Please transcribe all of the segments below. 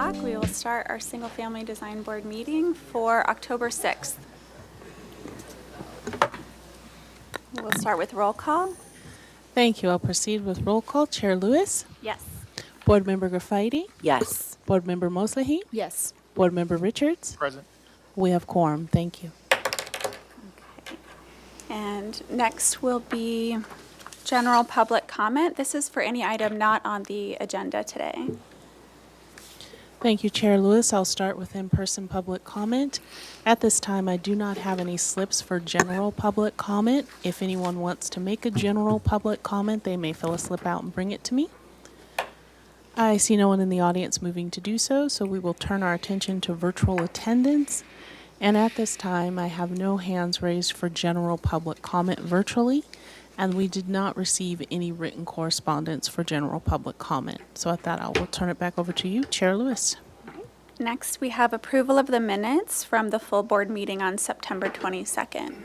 o'clock, we will start our single-family design board meeting for October 6th. We'll start with roll call. Thank you. I'll proceed with roll call. Chair Lewis. Yes. Board Member Graffiti. Yes. Board Member Moslahy. Yes. Board Member Richards. Present. We have quorum. Thank you. Okay. And next will be general public comment. This is for any item not on the agenda today. Thank you, Chair Lewis. I'll start with in-person public comment. At this time, I do not have any slips for general public comment. If anyone wants to make a general public comment, they may fill a slip out and bring it to me. I see no one in the audience moving to do so, so we will turn our attention to virtual attendance. And at this time, I have no hands raised for general public comment virtually, and we did not receive any written correspondence for general public comment. So at that, I will turn it back over to you, Chair Lewis. Next, we have approval of the minutes from the full board meeting on September 22nd.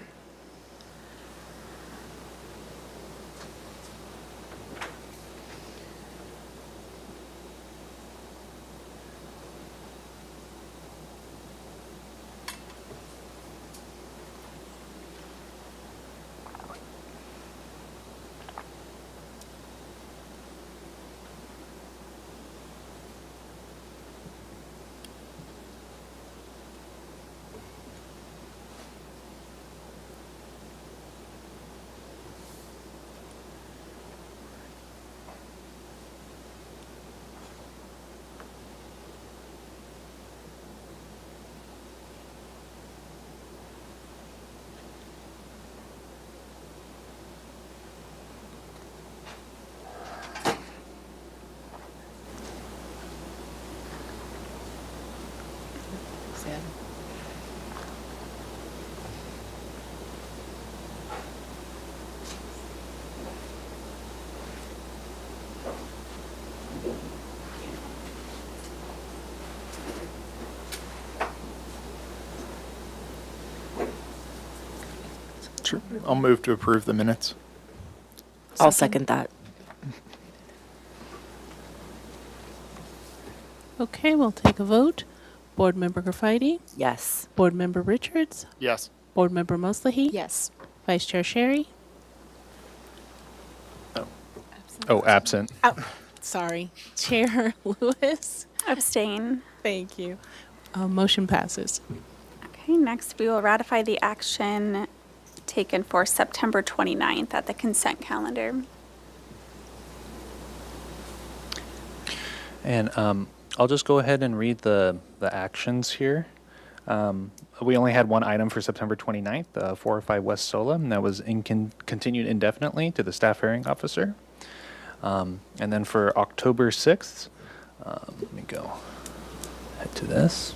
Sure. I'll move to approve the minutes. I'll second that. Okay, we'll take a vote. Board Member Graffiti. Yes. Board Member Richards. Yes. Board Member Moslahy. Yes. Vice Chair Sherry. Oh, absent. Oh, sorry. Chair Lewis. Abstain. Thank you. Motion passes. Okay, next we will ratify the action taken for September 29th at the consent calendar. And I'll just go ahead and read the actions here. We only had one item for September 29th, 405 West Sola, and that was continued indefinitely to the staff hearing officer. And then for October 6th, let me go head to this.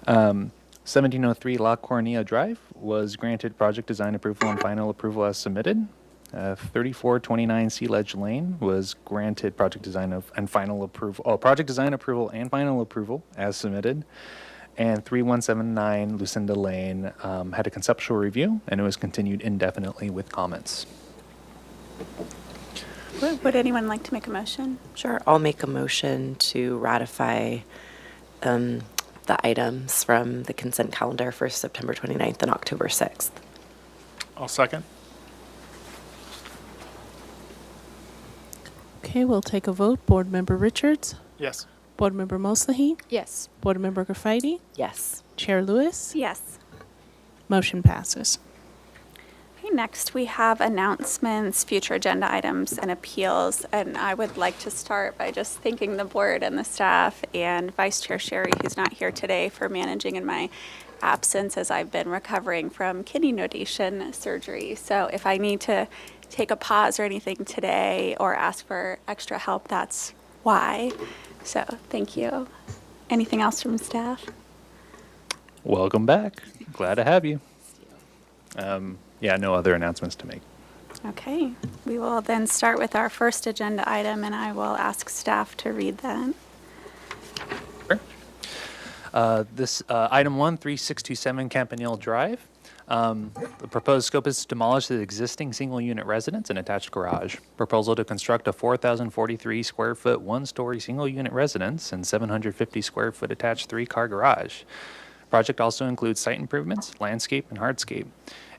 1703 La Cornea Drive was granted project design approval and final approval as submitted. 3429 Sea Ledge Lane was granted project design and final approval. Project design approval and final approval as submitted. And 3179 Lucinda Lane had a conceptual review, and it was continued indefinitely with comments. Would anyone like to make a motion? Sure. I'll make a motion to ratify the items from the consent calendar for September 29th and October 6th. I'll second. Okay, we'll take a vote. Board Member Richards. Yes. Board Member Moslahy. Yes. Board Member Graffiti. Yes. Chair Lewis. Yes. Motion passes. Okay, next we have announcements, future agenda items, and appeals. And I would like to start by just thanking the board and the staff and Vice Chair Sherry, who's not here today, for managing in my absence as I've been recovering from kidney nodation surgery. So if I need to take a pause or anything today or ask for extra help, that's why. So thank you. Anything else from staff? Welcome back. Glad to have you. Yeah, no other announcements to make. Okay, we will then start with our first agenda item, and I will ask staff to read that. Sure. This item 1, 3627 Campanile Drive. The proposed scope is to demolish the existing single-unit residence and attached garage. Proposal to construct a 4,043 square foot, one-story single-unit residence and 750 square foot attached three-car garage. Project also includes site improvements, landscape, and hardscape.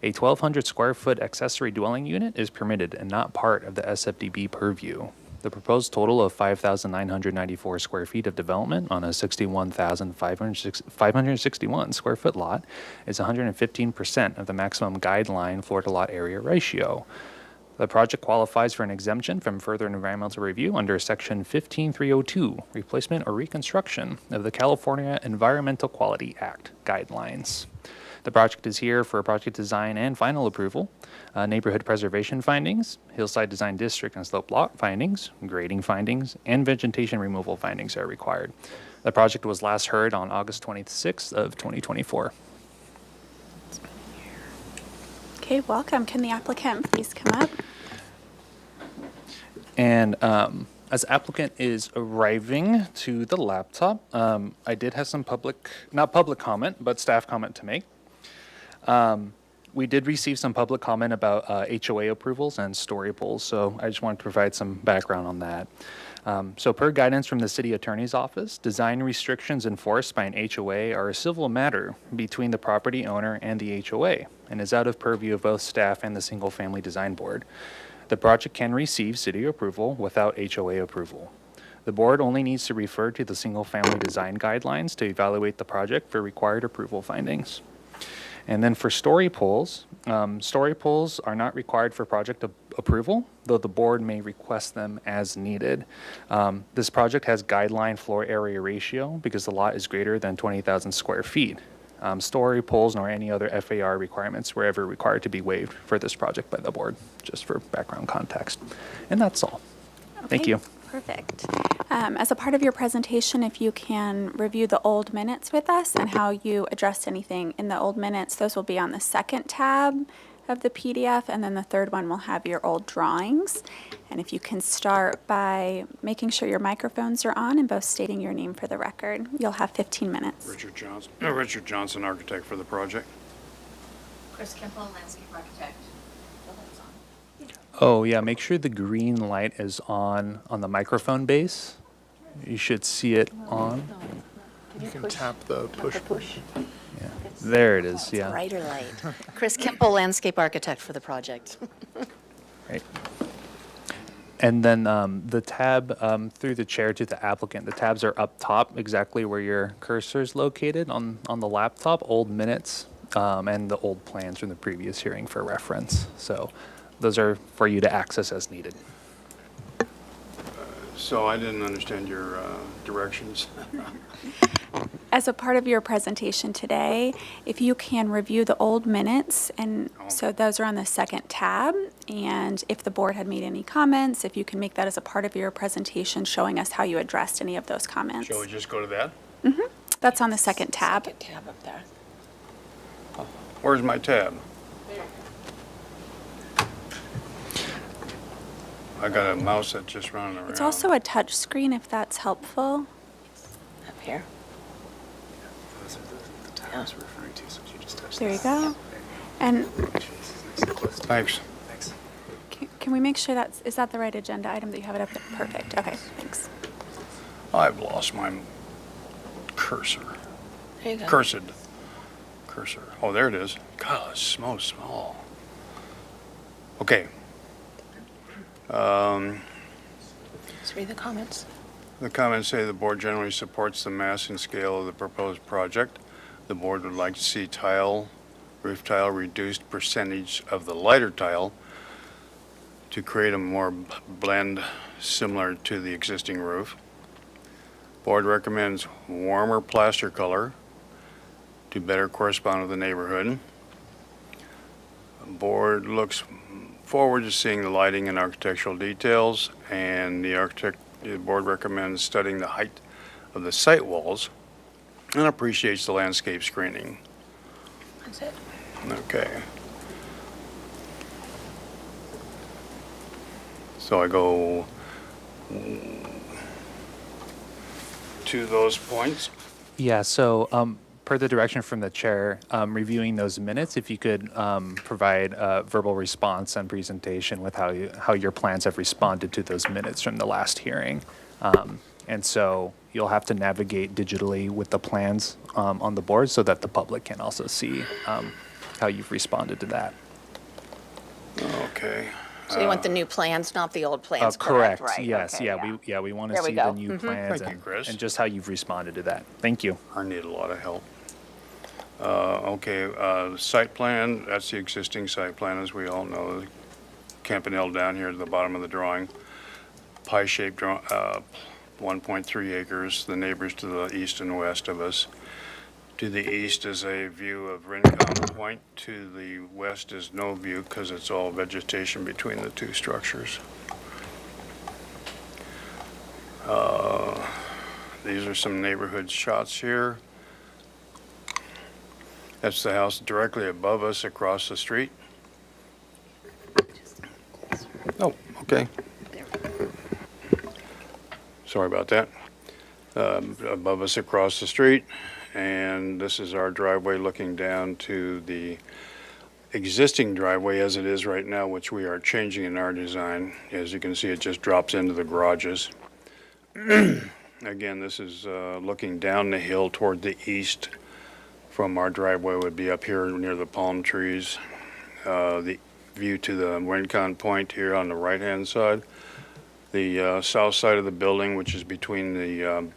A 1,200 square foot accessory dwelling unit is permitted and not part of the SFDB purview. The proposed total of 5,994 square feet of development on a 61,561 square foot lot is 115% of the maximum guideline floor to lot area ratio. The project qualifies for an exemption from further environmental review under Section 15302, replacement or reconstruction of the California Environmental Quality Act guidelines. The project is here for project design and final approval, neighborhood preservation findings, hillside design district and slope lot findings, grading findings, and vegetation removal findings are required. The project was last heard on August 26th of 2024. Okay, welcome. Can the applicant please come up? And as applicant is arriving to the laptop, I did have some not public comment, but staff comment to make. We did receive some public comment about HOA approvals and story polls, so I just wanted to provide some background on that. So per guidance from the City Attorney's Office, design restrictions enforced by an HOA are a civil matter between the property owner and the HOA, and is out of purview of both staff and the Single Family Design Board. The project can receive city approval without HOA approval. The board only needs to refer to the Single Family Design Guidelines to evaluate the project for required approval findings. And then for story polls are not required for project approval, though the board may request them as needed. This project has guideline floor area ratio because the lot is greater than 20,000 square feet. Story polls nor any other FAR requirements were ever required to be waived for this project by the board, just for background context. And that's all. Thank Okay, you. Perfect. As a part of your presentation, if you can review the old minutes with us and how you addressed anything in the old minutes, those will be on the second tab of the PDF, and then the third one will have your old drawings. And if you can start by making sure your microphones are on and both stating your name for the record, you'll have 15 minutes. Richard Johnson, architect for the project. Chris Kimball, landscape architect. Oh yeah, make sure the green light is on the microphone base. You should see it on. You can tap the push. Yeah. There it is, yeah. Brighter light. Chris Kimball, landscape architect for the project. Right. And then the tab through the chair to the applicant, the tabs are up top exactly where your cursor is located on the laptop, old minutes, and the old plans from the previous hearing for reference. So those are for you to access as needed. So I didn't understand your directions. As a part of your presentation today, if you can review the old minutes, and so those are on the second tab, and if the board had made any comments, if you can make that as a part of your presentation, showing us how you addressed any of those comments. Shall we just go to that? That's on the second tab. Second tab up there. Where's my tab? I got a mouse that's just running around. It's also a touch screen if that's helpful. Up here. Those are the tabs we're referring to, so you just touch There you this. go. And Thanks. Thanks. can we make sure is that the right agenda item that you have it up there? Perfect. Okay, thanks. I've lost my cursor. There you go. Cursor. Oh, there it is. God, it's so small. Okay. Let's read the comments. The comments say the board generally supports the mass and scale of the proposed project. The board would like to see roof tile reduced percentage of the lighter tile to create a more blend similar to the existing roof. Board recommends warmer plaster color to better correspond with the neighborhood. Board looks forward to seeing the lighting and architectural details, and the board recommends studying the height of the site walls and appreciates the landscape screening. That's it. Okay. So I go to those points. Yeah, so per the direction from the chair, reviewing those minutes, if you could provide a verbal response and presentation with how your plans have responded to those minutes from the last hearing. And so you'll have to navigate digitally with the plans on the board so that the public can also see how you've responded to that. Okay. So you want the new plans, not the old plans, Correct. Right, Yes. okay, Yeah. We want to There we see the go. new plans Thank you, Chris. and just how you've responded to that. Thank you. I need a lot of help. Okay, site plan, that's the existing site plan, as we all know. Campanile down here at the bottom of the drawing. Pie-shaped 1.3 acres, the neighbors to the east and west of us. To the east is a view of Rincon Point. To the west is no view because it's all vegetation between the two structures. These are some neighborhood shots here. That's the house directly above us across the street. Oh, okay. Sorry about that. Above us across the street. And this is our driveway looking down to the existing driveway as it is right now, which we are changing in our design. As you can see, it just drops into the garages. Again, this is looking down the hill toward the east. From our driveway would be up here near the palm trees. The view to the Rincon Point here on the right-hand side. The south side of the building, which is between the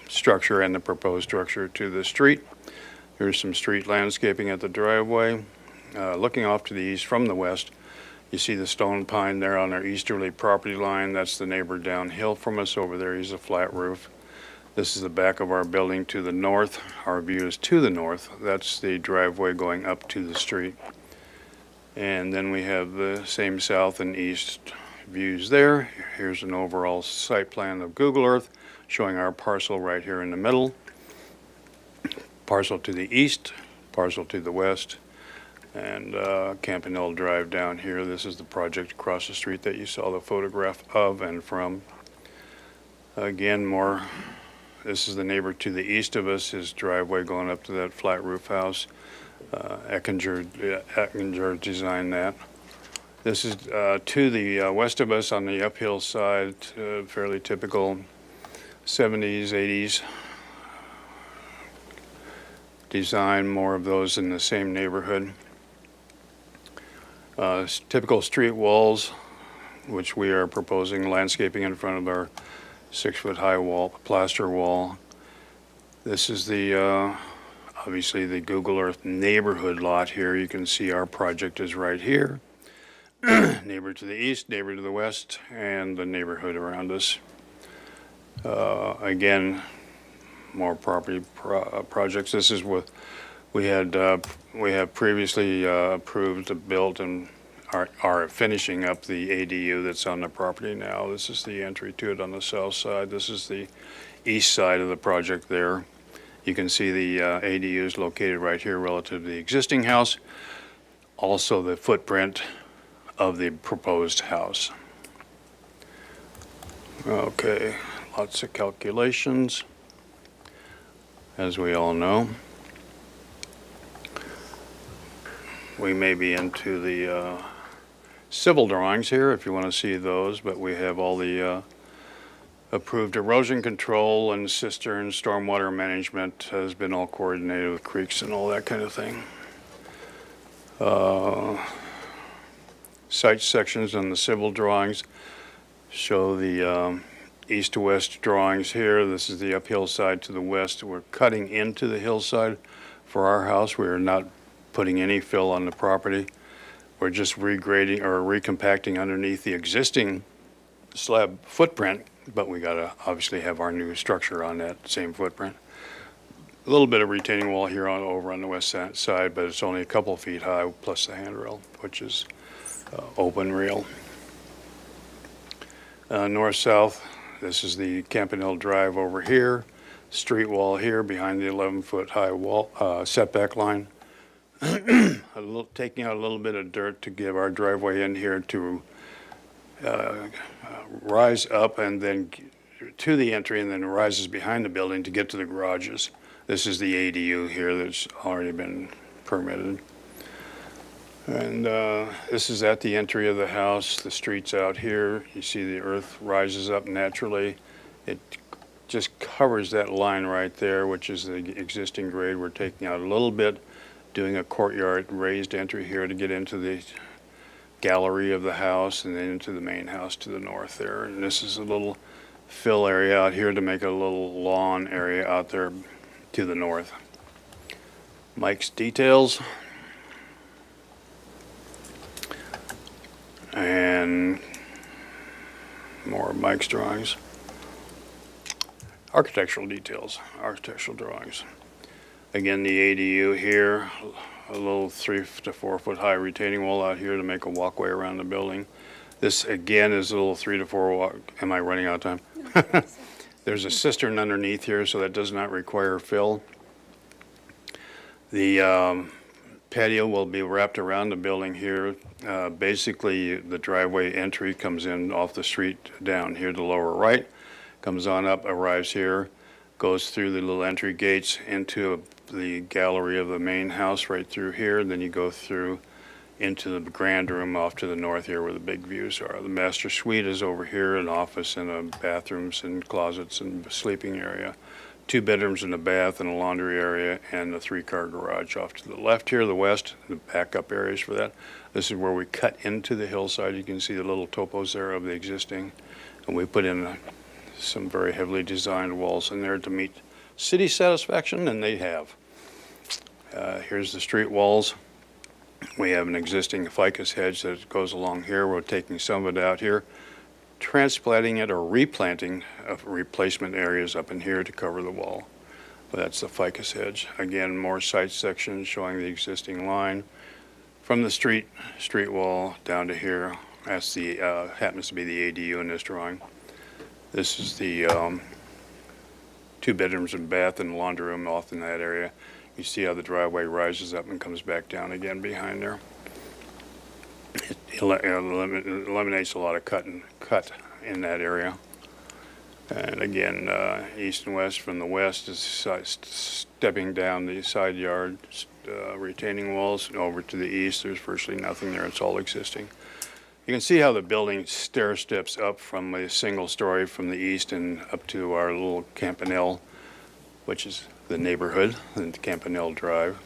structure and the proposed structure to the street. Here's some street landscaping at the driveway. Looking off to the east from the west, you see the stone pine there on our easterly property line. That's the neighbor downhill from us over there. He's a flat roof. This is the back of our building to the north. Our view is to the north. That's the driveway going up to the street. And then we have the same south and east views there. Here's an overall site plan of Google Earth showing our parcel right here in the middle. Parcel to the east, parcel to the west, and Campanile Drive down here. This is the project across the street that you saw the photograph of and from. Again, this is the neighbor to the east of us, his driveway going up to that flat roof house. Eckinger designed that. This is to the west of us on the uphill side, fairly typical 70s, 80s design, more of those in the same neighborhood. Typical street walls, which we are proposing landscaping in front of our 6-foot high wall, plaster wall. This is the obviously the Google Earth neighborhood lot here. You can see our project is right here. Neighbor to the east, neighbor to the west, and the neighborhood around us. Again, more property projects. This is what we have previously approved, built, and are finishing up the ADU that's on the property now. This is the entry to it on the south side. This is the east side of the project there. You can see the ADU is located right here relative to the existing house. Also the footprint of the proposed house. Okay, lots of calculations, as we all know. We may be into the civil drawings here if you want to see those, but we have all the approved erosion control and cistern, stormwater management has been all coordinated with creeks and all that kind of thing. Site sections on the civil drawings show the east to west drawings here. This is the uphill side to the west. We're cutting into the hillside for our house. We are not putting any fill on the property. We're just regrading or recompacting underneath the existing slab footprint, but we gotta obviously have our new structure on that same footprint. A little bit of retaining wall here over on the west side, but it's only a couple feet high plus the handrail, which is open rail. North-south, this is the Campanile Drive over here, street wall here behind the 11-foot high wall setback line. Taking out a little bit of dirt to give our driveway in here to rise up and then to the entry and then rises behind the building to get to the garages. This is the ADU here that's already been permitted. And this is at the entry of the house. The street's out here. You see the earth rises up naturally. It just covers that line right there, which is the existing grade. We're taking out a little bit, doing a courtyard raised entry here to get into the gallery of the house and then into the main house to the north there. And this is a little fill area out here to make a little lawn area out there to the north. Mike's details. And more of Mike's drawings. Architectural details, architectural drawings. Again, the ADU here, a little 3 to 4 foot high retaining wall out here to make a walkway around the building. This again is a little 3 to 4 walk. Am I running out of time? There's a cistern underneath here, so that does not require fill. The patio will be wrapped around the building here. Basically, the driveway entry comes in off the street down here to the lower right, comes on up, arrives here, goes through the little entry gates into the gallery of the main house right through here. Then you go through into the grand room off to the north here where the big views are. The master suite is over here, an office and a bathrooms and closets and sleeping area. 2 bedrooms and a bath and a laundry area and a 3-car garage off to the left here, the west, the backup areas for that. This is where we cut into the hillside. You can see the little topos there of the existing. And we put in some very heavily designed walls in there to meet city satisfaction, and they have. Here's the street walls. We have an existing ficus hedge that goes along here. We're taking some of it out here, transplanting it or replanting replacement areas up in here to cover the wall. But that's the ficus hedge. Again, more site sections showing the existing line from the street wall down to here. That's the happens to be the ADU in this drawing. This is the 2 bedrooms and bath and laundry room off in that area. You see how the driveway rises up and comes back down again behind there. It eliminates a lot of cut in that area. And again, east and west. From the west is stepping down the side yard retaining walls, and over to the east there's virtually nothing there. It's all existing. You can see how the building stair steps up from a single story from the east and up to our little Campanile, which is the neighborhood, and Campanile Drive.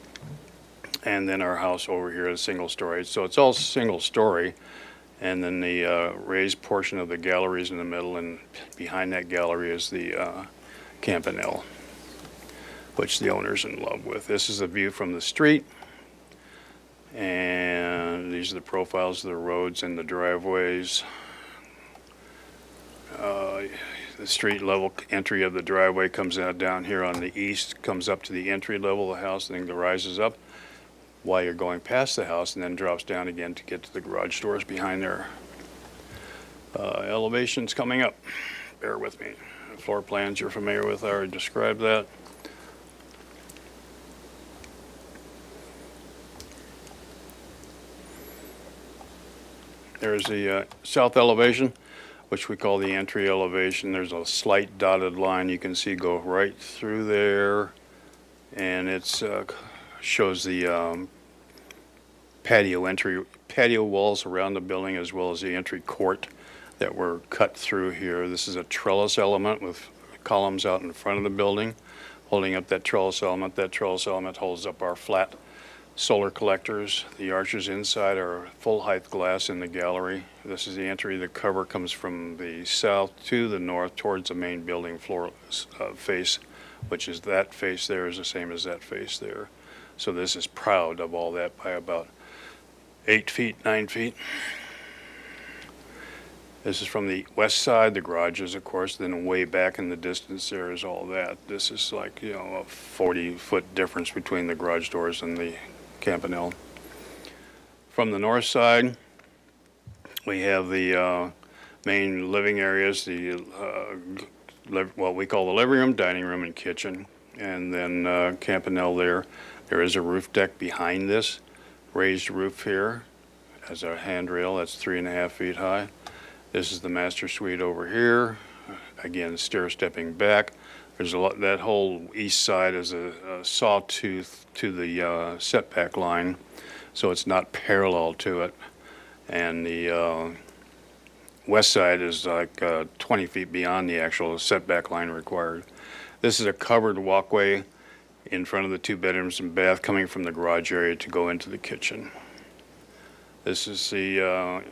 And then our house over here is single story. So it's all single story. And then the raised portion of the gallery is in the middle, and behind that gallery is the Campanile, which the owner's in love with. This is a view from the street. And these are the profiles of the roads and the driveways. The street level entry of the driveway comes out down here on the east, comes up to the entry level of the house, and then rises up while you're going past the house, and then drops down again to get to the garage doors behind there. Elevations coming up. Bear with me. Floor plans you're familiar with, I already described that. There's the south elevation, which we call the entry elevation. There's a slight dotted line you can see go right through there, and it's shows the patio walls around the building, as well as the entry court that were cut through here. This is a trellis element with columns out in front of the building holding up that trellis element. That trellis element holds up our flat solar collectors. The arches inside are full height glass in the gallery. This is the entry. The cover comes from the south to the north towards the main building floor face, which is that face there is the same as that face there. So this is proud of all that by about 8 feet, 9 feet. This is from the west side, the garages, of course, then way back in the distance there is all that. This is like, you know, a 40-foot difference between the garage doors and the Campanile. From the north side, we have the main living areas, the what we call the living room, dining room, and kitchen. And then Campanile there. There is a roof deck behind this, raised roof here as a handrail that's 3.5 feet high. This is the master suite over here. again, stair stepping back. There's a lot, that whole east side is a sawtooth to the setback line, so it's not parallel to it. And the west side is like 20 feet beyond the actual setback line required. This is a covered walkway in front of the 2 bedrooms and bath coming from the garage area to go into the kitchen. This is the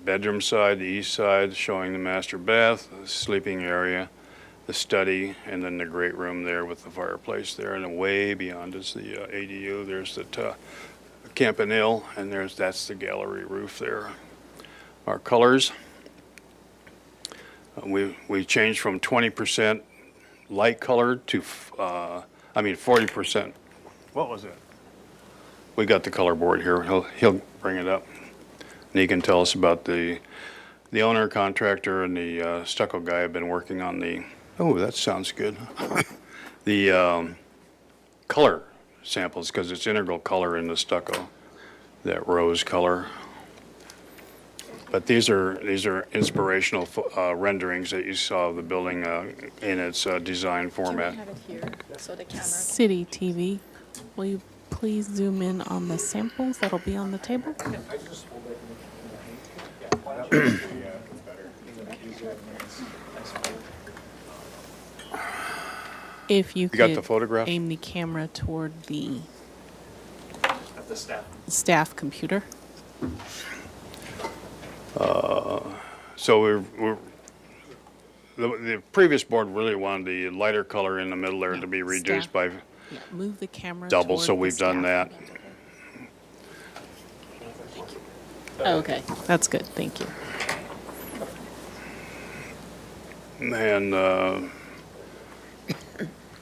bedroom side, the east side, showing the master bath, the sleeping area, the study, and then the great room there with the fireplace there. And way beyond is the ADU. There's the campanile, and that's the gallery roof there. Our colors, we changed from 20% light colored to 40%. What was it? We got the color board here. He'll bring it up, and he can tell us about the owner, contractor, and the stucco guy have been working on the. Oh, that sounds good. The color samples, because it's integral color in the stucco, that rose color. But these are inspirational renderings that you saw of the building in its design format. City TV, will you please zoom in on the samples that'll be on the table? If you got the could photograph? aim the camera toward the staff computer. So the previous board really wanted the lighter color in the middle there to be reduced Staff. by Yeah, move the camera double, toward so the we've done staff. that. Oh, okay, that's good, thank you. And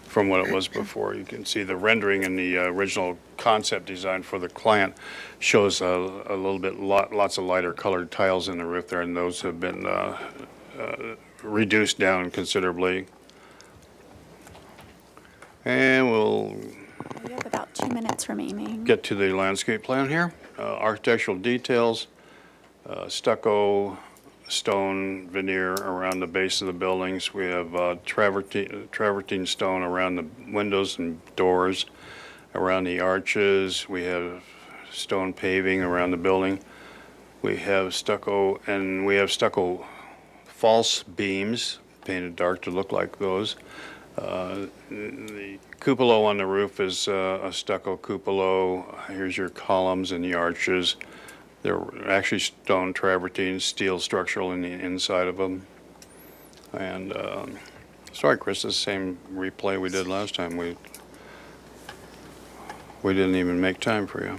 from what it was before, you can see the rendering in the original concept design for the client shows a little bit, lots of lighter colored tiles in the roof there, and those have been reduced down considerably. And we'll We have about 2 minutes remaining. get to the landscape plan here. Architectural details, stucco, stone veneer around the base of the buildings. We have travertine stone around the windows and doors, around the arches. We have stone paving around the building. We have stucco, and we have stucco false beams painted dark to look like those. The cupola on the roof is a stucco cupola. Here's your columns and the arches. They're actually stone travertine, steel structural in the inside of them. And sorry, Chris, the same replay we did last time. We didn't even make time for you.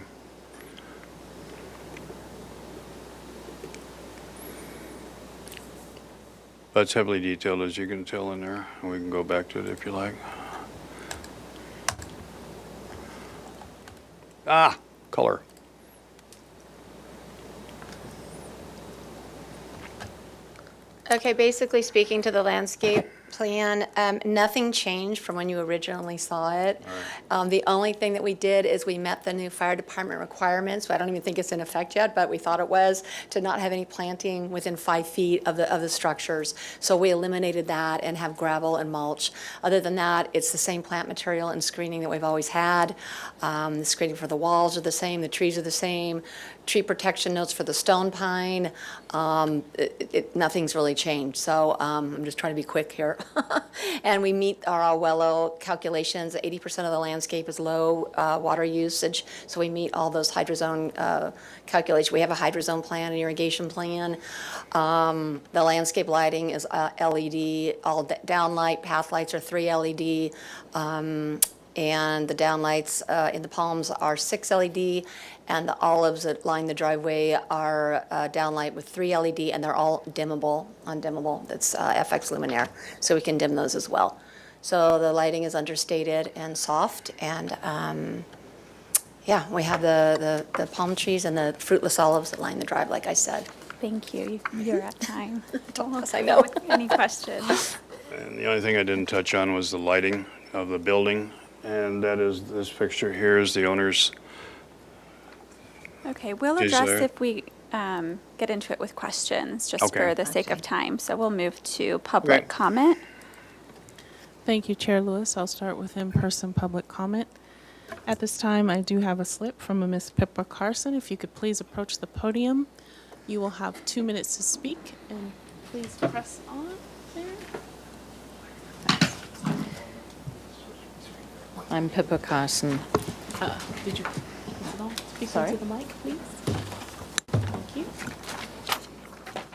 But it's heavily detailed, as you can tell in there. And we can go back to it if you like. Color. Okay, basically speaking to the landscape plan, nothing changed from when you originally saw it. The only thing that we did is we met the new fire department requirements. I don't even think it's in effect yet, but we thought it was, to not have any planting within 5 feet of the structures. So we eliminated that and have gravel and mulch. Other than that, it's the same plant material and screening that we've always had. The screening for the walls are the same, the trees are the same. Tree protection notes for the stone pine. Nothing's really changed. So I'm just trying to be quick here. And we meet our WELO calculations. 80% of the landscape is low water usage. So we meet all those hydrozone calculations. We have a hydrozone plan, an irrigation plan. The landscape lighting is LED. All downlight, path lights are 3 LED. And the downlights in the palms are 6 LED, and the olives that line the driveway are downlight with 3 LED, and they're all dimmable, undimmable. That's FX luminaire, so we can dim those as well. So the lighting is understated and soft, and yeah, we have the palm trees and the fruitless olives that line the drive, like I said. Thank you. You're at time. Yes, I know. Any questions? And the only thing I didn't touch on was the lighting of the building. And that is, this picture here is the owner's. Okay, we'll Is address there- if we get into it with questions just Okay. for the sake of Okay. time. So we'll move to public Okay. comment. Thank you, Chair Lewis. I'll start with in-person public comment. At this time, I do have a slip from a Miss Pippa Carson. If you could please approach the podium. You will have 2 minutes to speak, and please press on there. I'm Pippa Carson. Did you, is it on? Speak Sorry? into the mic, please. Thank you.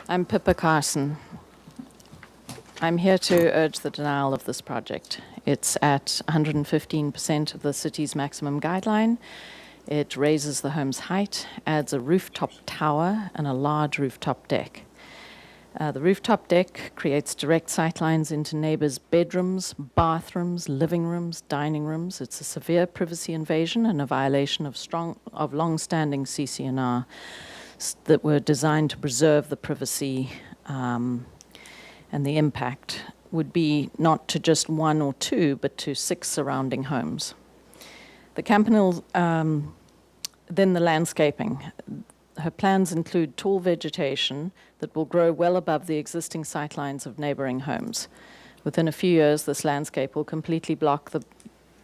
I'm Pippa Carson. I'm here to urge the denial of this project. It's at 115% of the city's maximum guideline. It raises the home's height, adds a rooftop tower and a large rooftop deck. The rooftop deck creates direct sightlines into neighbors' bedrooms, bathrooms, living rooms, dining rooms. It's a severe privacy invasion and a violation of long-standing CC&R that were designed to preserve the privacy, and the impact would be not to just one or two, but to 6 surrounding homes. The Campanile, then the landscaping. Her plans include tall vegetation that will grow well above the existing sightlines of neighboring homes. Within a few years, this landscape will completely block the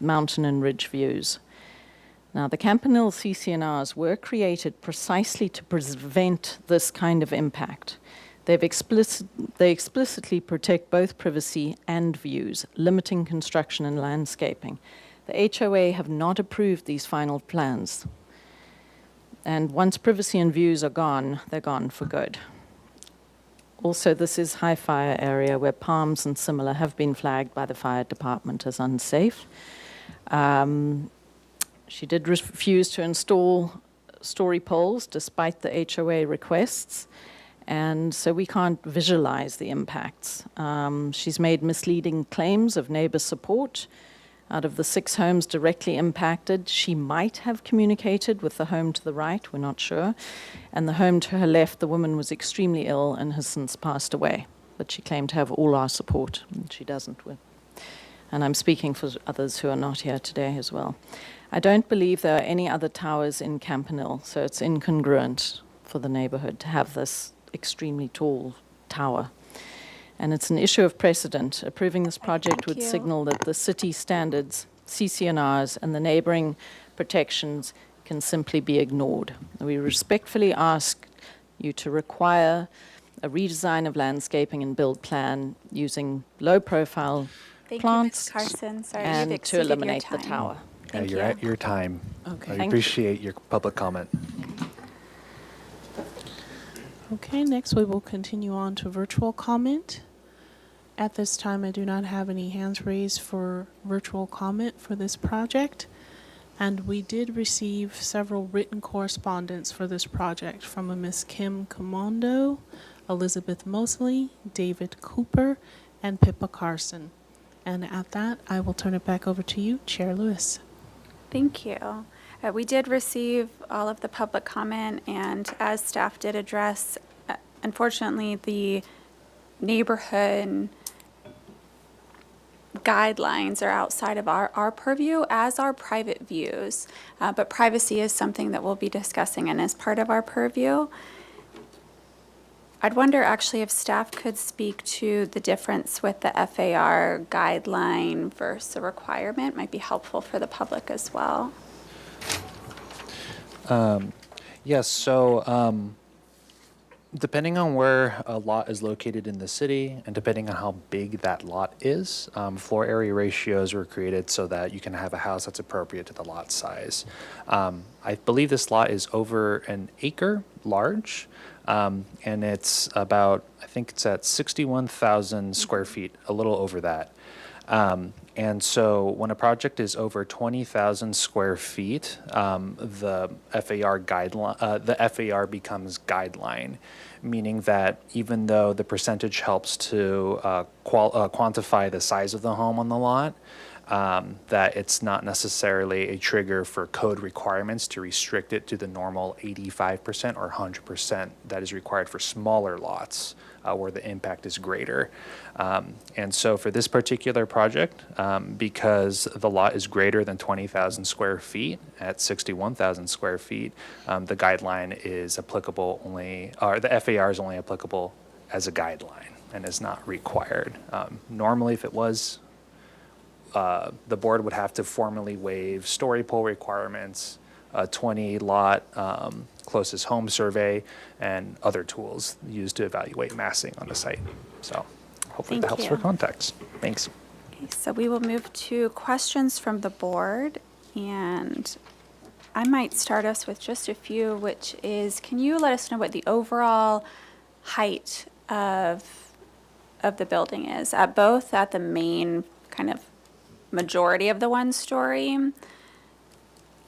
mountain and ridge views. Now, the Campanile CC&Rs were created precisely to prevent this kind of impact. They explicitly protect both privacy and views, limiting construction and landscaping. The HOA have not approved these final plans. And once privacy and views are gone, they're gone for good. Also, this is high fire area where palms and similar have been flagged by the fire department as unsafe. She did refuse to install story poles despite the HOA requests. And so we can't visualize the impacts. She's made misleading claims of neighbor support. Out of the 6 homes directly impacted, she might have communicated with the home to the right, we're not sure. And the home to her left, the woman was extremely ill and has since passed away. But she claimed to have all our support, and she doesn't. And I'm speaking for others who are not here today as well. I don't believe there are any other towers in Campanile, so it's incongruent for the neighborhood to have this extremely tall tower. And it's an issue of precedent. Approving this project Thank would you. signal that the city standards, CC&Rs, and the neighboring protections can simply be ignored. We respectfully ask you to require a redesign of landscaping and build plan using low-profile Thank plants you, Ms. Carson. Sorry, you've and to exceeded your eliminate the time. tower. Thank You're you. at your time. Okay. I Thank you. appreciate your public comment. Okay, next we will continue on to virtual comment. At this time, I do not have any hands raised for virtual comment for this project. And we did receive several written correspondence for this project from a Miss Kim Commando, Elizabeth Mosley, David Cooper, and Pippa Carson. And at that, I will turn it back over to you, Chair Lewis. Thank you. We did receive all of the public comment, and as staff did address, unfortunately, the neighborhood guidelines are outside of our purview, as are private views. But privacy is something that we'll be discussing and is part of our purview. I'd wonder actually if staff could speak to the difference with the FAR guideline versus a requirement. Might be helpful for the public as well. Yes, so depending on where a lot is located in the city and depending on how big that lot is, floor area ratios were created so that you can have a house that's appropriate to the lot size. I believe this lot is over an acre large, and it's about, I think it's at 61,000 square feet, a little over that. And so when a project is over 20,000 square feet, the FAR guideline, the FAR becomes guideline, meaning that even though the percentage helps to quantify the size of the home on the lot, that it's not necessarily a trigger for code requirements to restrict it to the normal 85% or 100% that is required for smaller lots where the impact is greater. And so for this particular project, because the lot is greater than 20,000 square feet at 61,000 square feet, the guideline is applicable only, or the FAR is only applicable as a guideline and is not required. Normally, if it was, the board would have to formally waive story pole requirements, a 20 lot closest home survey, and other tools used to evaluate massing on the site. So hopefully that Thank helps for you. context. Thanks. Okay, so we will move to questions from the board, and I might start us with just a few, which is, can you let us know what the overall height of the building is, both at the main kind of majority of the one story and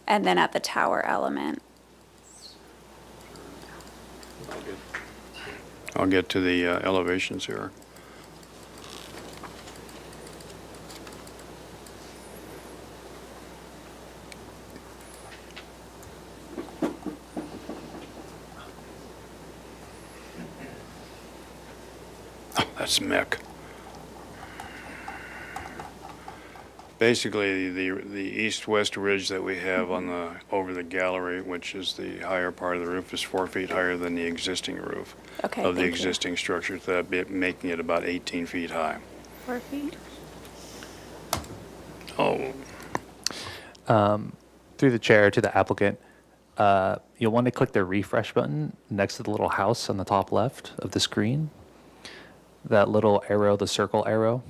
then at the tower element? I'll get to the elevations here. Oh, that's Mick. Basically, the east-west ridge that we have on the, over the gallery, which is the higher part of the roof, is 4 feet higher than the existing roof Okay, of the thank you. existing structure, so that making it about 18 feet high. 4 feet? Oh, Through the chair to the applicant, you'll want to click the refresh button next to the little house on the top left of the screen. That little arrow, the circle arrow.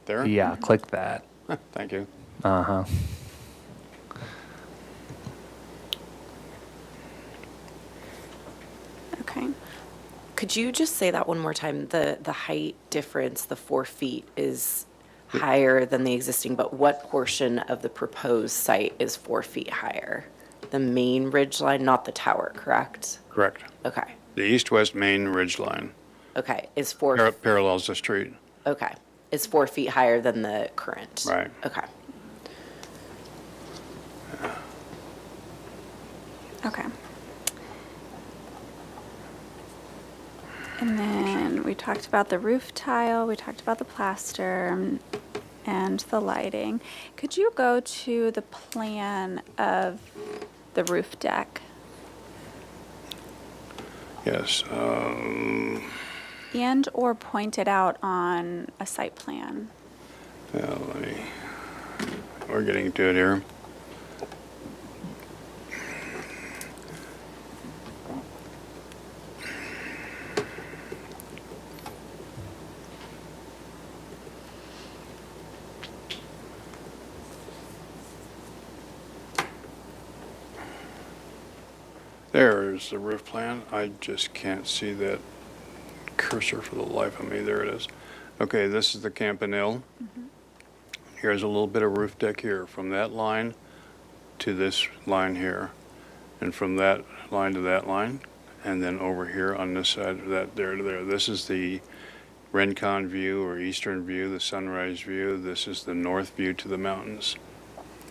there? Yeah, click that. Thank you. Uh-huh. Okay. Could you just say that one more time? The height difference, the 4 feet, is higher than the existing, but what portion of the proposed site is 4 feet higher? The main ridge line, not the tower, correct? Correct. Okay. The east-west main ridge line Okay. Is 4 parallels the street. okay. Is 4 feet higher than the current? Right. Okay. Okay. And then we talked about the roof tile, we talked about the plaster and the lighting. Could you go to the plan of the roof deck? Yes. And or point it out on a site plan? Yeah, we're getting to it here. There's the roof plan. I just can't see that cursor for the life of me. There it is. Okay, this is the campanile. Here's a little bit of roof deck here, from that line to this line here, and from that line to that line, and then over here on this side of that, there to there. This is the Rincon view or eastern view, the sunrise view. This is the north view to the mountains,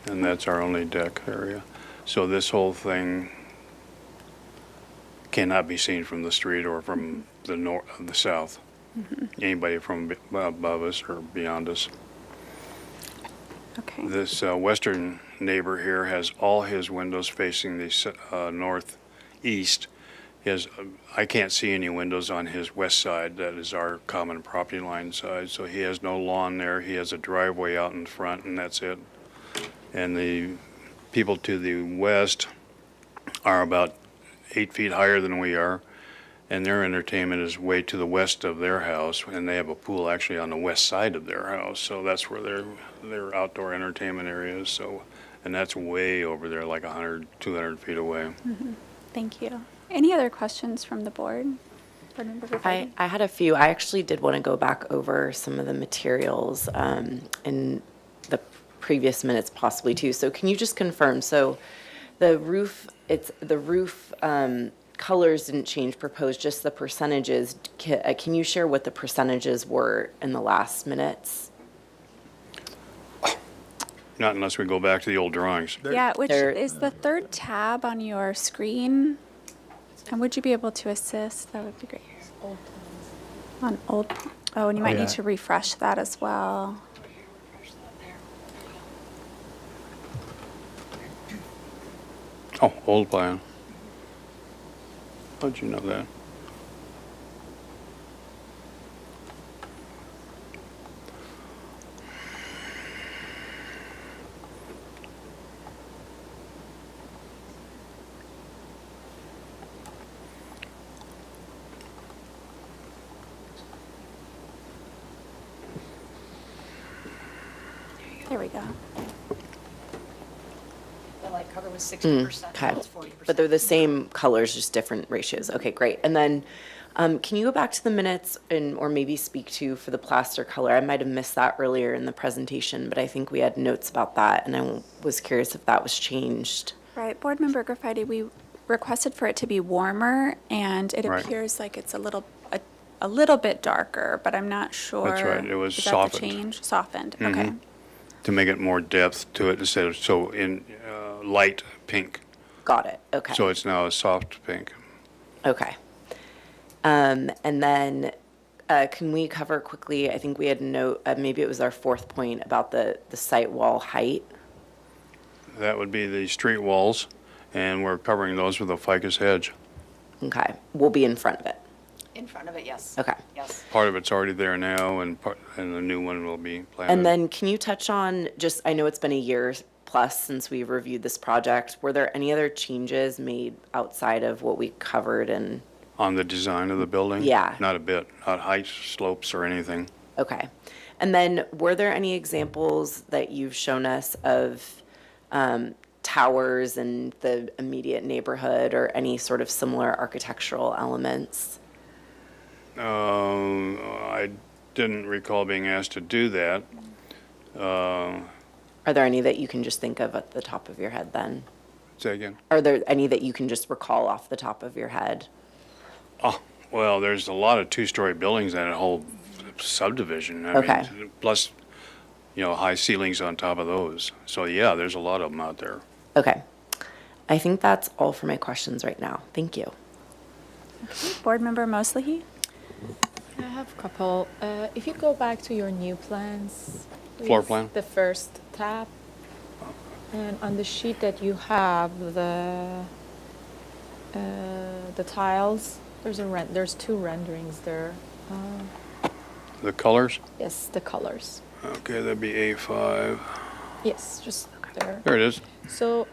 and that's our only deck area. So this whole thing cannot be seen from the street or from the north, the south. Anybody from above us or beyond us. Okay. This western neighbor here has all his windows facing the northeast. He has, I can't see any windows on his west side. That is our common property line side. So he has no lawn there. He has a driveway out in front, and that's it. And the people to the west are about 8 feet higher than we are, and their entertainment is way to the west of their house, and they have a pool actually on the west side of their house. So that's where their outdoor entertainment area is. So, and that's way over there, like 100, 200 feet away. Thank you. Any other questions from the board? Board Member Rafferty? I had a few. I actually did want to go back over some of the materials in the previous minutes possibly too. So can you just confirm? So the roof, colors didn't change proposed, just the percentages. Can you share what the percentages were in the last minutes? Not unless we go back to the old drawings. Yeah, which there- is the third tab on your screen. And would you be able to assist? That would be great. On old, oh, and you might yeah. need to refresh that as well. Oh, old plan. How'd you know that? There we go. The light color was 60%, Okay. now it's 40%. But they're the same colors, just different ratios. Okay, great. And then, can you go back to the minutes and, or maybe speak to for the plaster color? I might have missed that earlier in the presentation, but I think we had notes about that, and I was curious if that was changed. Right, Board Member Graffiti, we requested for it to be warmer, and it Right. appears like it's a little bit darker, but I'm not sure. That's right, it was Is that softened. the change? Softened, okay. To make it more depth to it instead of so in light pink. Got it, okay. So it's now a soft pink. Okay. And then, can we cover quickly, I think we had a note, maybe it was our fourth point about the site wall height. That would be the street walls, and we're covering those with a ficus hedge. Okay, we'll be in front of it. In front of it, yes. Okay. Yes. Part of it's already there now, and the new one will be planted. And then can you touch on, just, I know it's been a year plus since we reviewed this project. Were there any other changes made outside of what we covered and, On the design of the building? Yeah. Not a bit, not height, slopes, or anything. okay. And then were there any examples that you've shown us of towers in the immediate neighborhood or any sort of similar architectural elements? I didn't recall being asked to do that. Are there any that you can just think of at the top of your head then? Say again? Are there any that you can just recall off the top of your head? Oh, well, there's a lot of two-story buildings in a whole subdivision. I Okay. mean, plus, high ceilings on top of those. So, yeah, there's a lot of them out there. Okay. I think that's all for my questions right now. Thank you. Board Member Mosley? I have a couple. If you go back to your new plans. Floor please, plan? The first tab. And on the sheet that you have, the tiles, there's two renderings there. The colors? Yes, the colors. Okay, that'd be A5. Yes, just there. There it is. So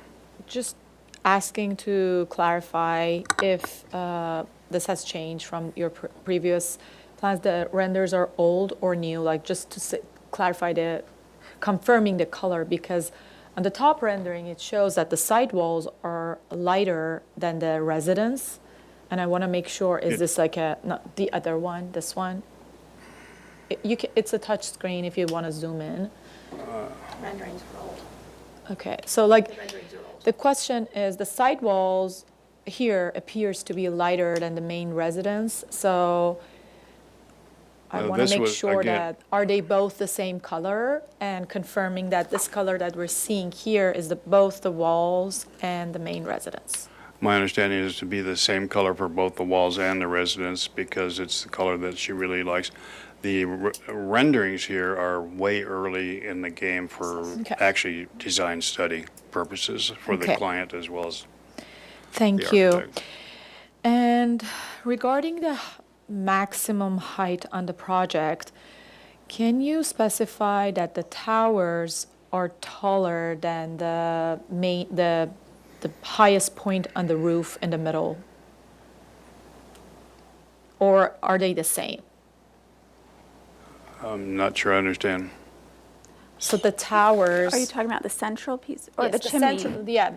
just asking to clarify if this has changed from your previous plans, the renders are old or new, like just to clarify confirming the color, because on the top rendering, it shows that the side walls are lighter than the residence. And I want to make sure, is this like not the other one, this one? It's a touch screen if you want to zoom in. Renderings are old. Okay, so like, Renderings are old. the question is, the side walls here appears to be lighter than the main residence, so I want This to make was, sure again- that, are they both the same color? And confirming that this color that we're seeing here is both the walls and the main residence. My understanding is to be the same color for both the walls and the residence because it's the color that she really likes. The renderings here are way early in the game for Okay. actually design study purposes for the Okay. client as well as Thank the you. architect. And regarding the maximum height on the project, can you specify that the towers are taller than the highest point on the roof in the middle? Or are they the same? I'm not sure I understand. So the towers. Are you talking about the central piece or Yes, the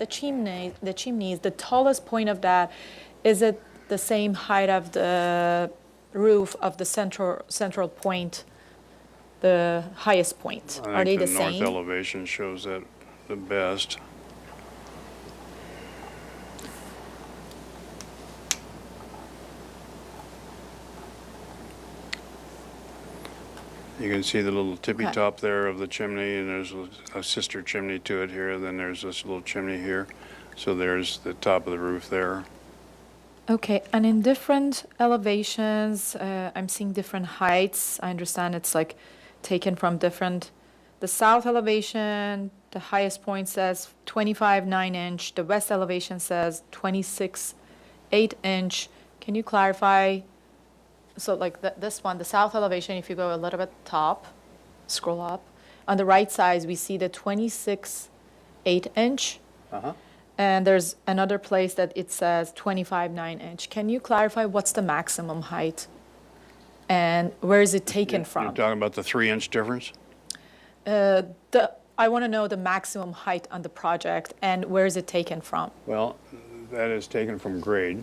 chimney? the chimneys, the tallest point of that, is it the same height of the roof of the central point, the highest point? I Are they think the the north same? elevation shows that the best. You can see the little tippy Okay. top there of the chimney, and there's a sister chimney to it here, then there's this little chimney here. So there's the top of the roof there. Okay, and in different elevations, I'm seeing different heights. I understand it's like taken from different. The south elevation, the highest point says 25 9-inch. The west elevation says 26 8-inch. Can you clarify? So like this one, the south elevation, if you go a little bit top, scroll up, on the right side, we see the 26 8-inch. And there's another place that it says 25 9-inch. Can you clarify what's the maximum height? And where is it taken You're from? talking about the 3-inch difference? I want to know the maximum height on the project and where is it taken from? Well, that is taken from grade,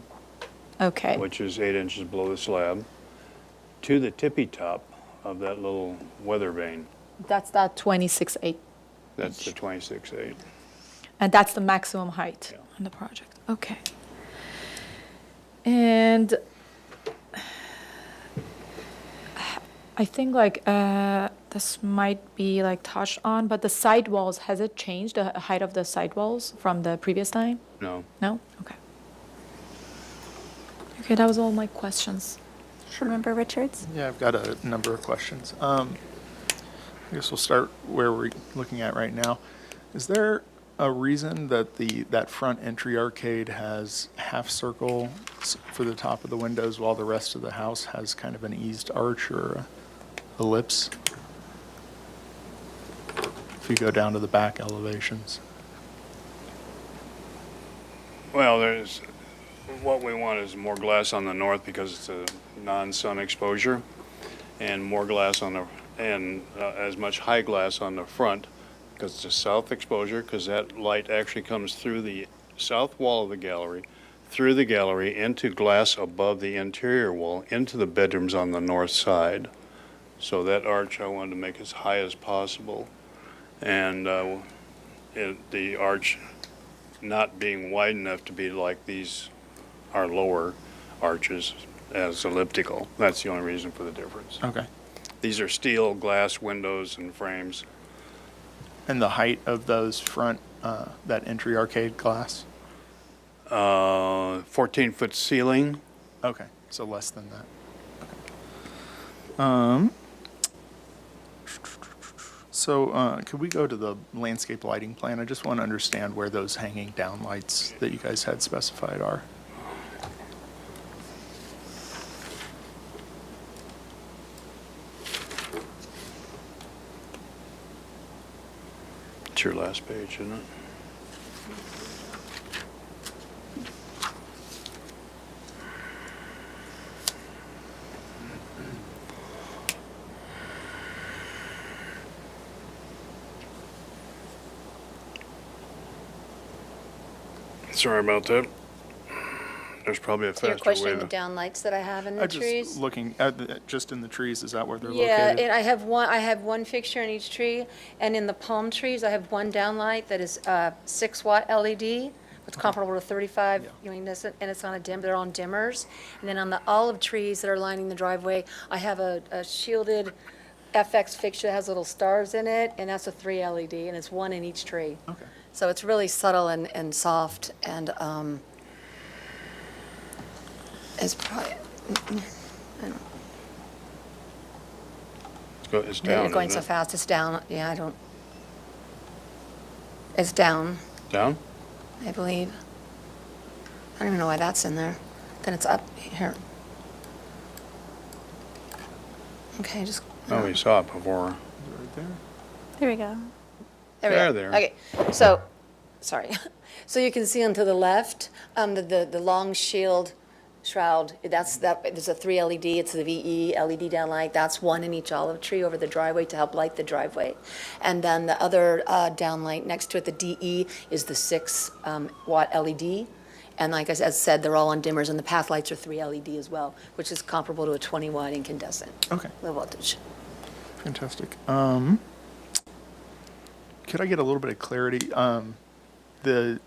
Okay, which is 8 inches below the slab, to the tippy top of that little weather vane. that's that 26 8. That's the 26.8. And that's the maximum height Yeah. on the project. Okay. And I think like this might be like touched on, but the side walls, has it changed the height of the side walls from the previous time? No. No? Okay. Okay, that was all my questions. Member Richards? Yeah, I've got a number of questions. I guess we'll start where we're looking at right now. Is there a reason that that front entry arcade has half circle for the top of the windows while the rest of the house has kind of an eased arch or a ellipse? If you go down to the back elevations. Well, what we want is more glass on the north because it's a non-sun exposure, and more glass and as much high glass on the front because it's a south exposure, because that light actually comes through the south wall of the gallery, through the gallery, into glass above the interior wall, into the bedrooms on the north side. So that arch I wanted to make as high as possible. And the arch not being wide enough to be like these, our lower arches as elliptical. That's the only reason for the difference. Okay. These are steel glass windows and frames. And the height of those front, that entry arcade glass? 14-foot ceiling. Okay, so less than that. Okay. So could we go to the landscape lighting plan? I just want to understand where those hanging down lights that you guys had specified are. It's your last page, isn't it? Sorry about that. There's probably a So you're faster way questioning the to... downlights that I have in the I'm just trees? looking at, just in the trees, is that where they're Yeah, located? and I have one fixture in each tree, and in the palm trees, I have one downlight that is 6-watt LED. It's comparable to 35 luminescent, and it's on a they're on dimmers. And then on the olive trees that are lining the driveway, I have a shielded FX fixture that has little stars in it, and that's a 3 LED, and it's one in each tree. Okay. So it's really subtle and soft, and it's probably, It's down, you're going isn't so it? fast, it's down, yeah, it's down, Down? I believe. I don't even know why that's in there. Then it's up here. Okay, just. Oh, we saw it before. Right there? There we go. There we go. There. Okay, so, sorry. So you can see on to the left, the long shield shroud, there's a 3 LED, it's the VE LED downlight, that's one in each olive tree over the driveway to help light the driveway. And then the other downlight next to it, the DE, is the 6-watt LED. And like I said, they're all on dimmers, and the path lights are 3 LED as well, which is comparable to a 20-watt incandescent. Okay. Low voltage. Fantastic. Could I get a little bit of clarity? The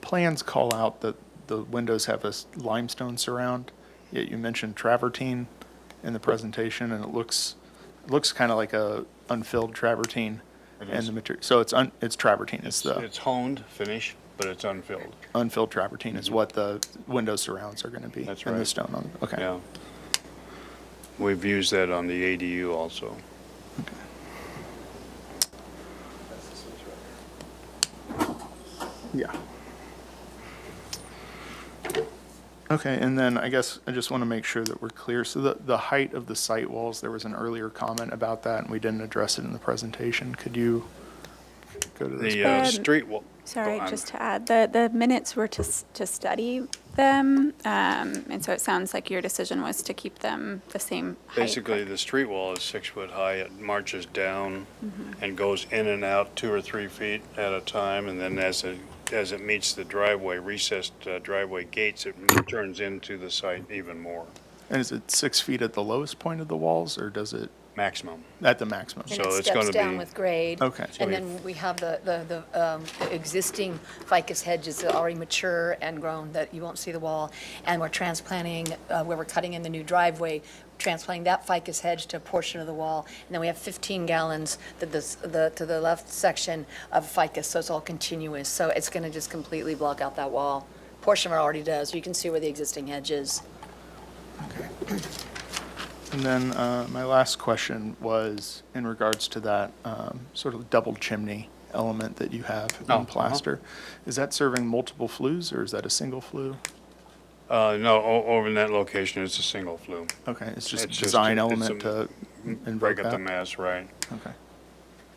plans call out that the windows have a limestone surround, yet you mentioned travertine in the presentation, and it looks kind of like a unfilled travertine. It And is. the material, so it's travertine. It's It's honed finish. but it's unfilled. Unfilled travertine is what the window surrounds are going to be. That's And the right. stone on, okay. Yeah. We've used that on the ADU also. Yeah. Okay, and then I guess I just want to make sure that we're clear. So the height of the site walls, there was an earlier comment about that, and we didn't address it in the presentation. Could you go to this? The street wall. Sorry, I'm- just to add, the minutes were to study them, and so it sounds like your decision was to keep them the same height. Basically, the street wall is 6 foot high. It marches down and goes in and out 2 or 3 feet at a time. And then as it meets the driveway, recessed driveway gates, it turns into the site even more, And is it 6 feet at the lowest point of the walls, or does it, maximum. at the maximum? And So it it's steps gonna down be- with grade. Okay. And then we have the existing ficus hedges that are already mature and grown, that you won't see the wall. And we're transplanting, where we're cutting in the new driveway, transplanting that ficus hedge to a portion of the wall. And then we have 15 gallons to the left section of ficus, so it's all continuous. So it's going to just completely block out that wall. Portion of it already does. You can see where the existing hedge is. And then my last question was in regards to that sort of double chimney element that you have in plaster. Is that serving multiple flues, or is that a single flue? No, over in that location, it's a single flue. Okay, it's just a It's design it's element to invoke break up the that? mass, right. Okay.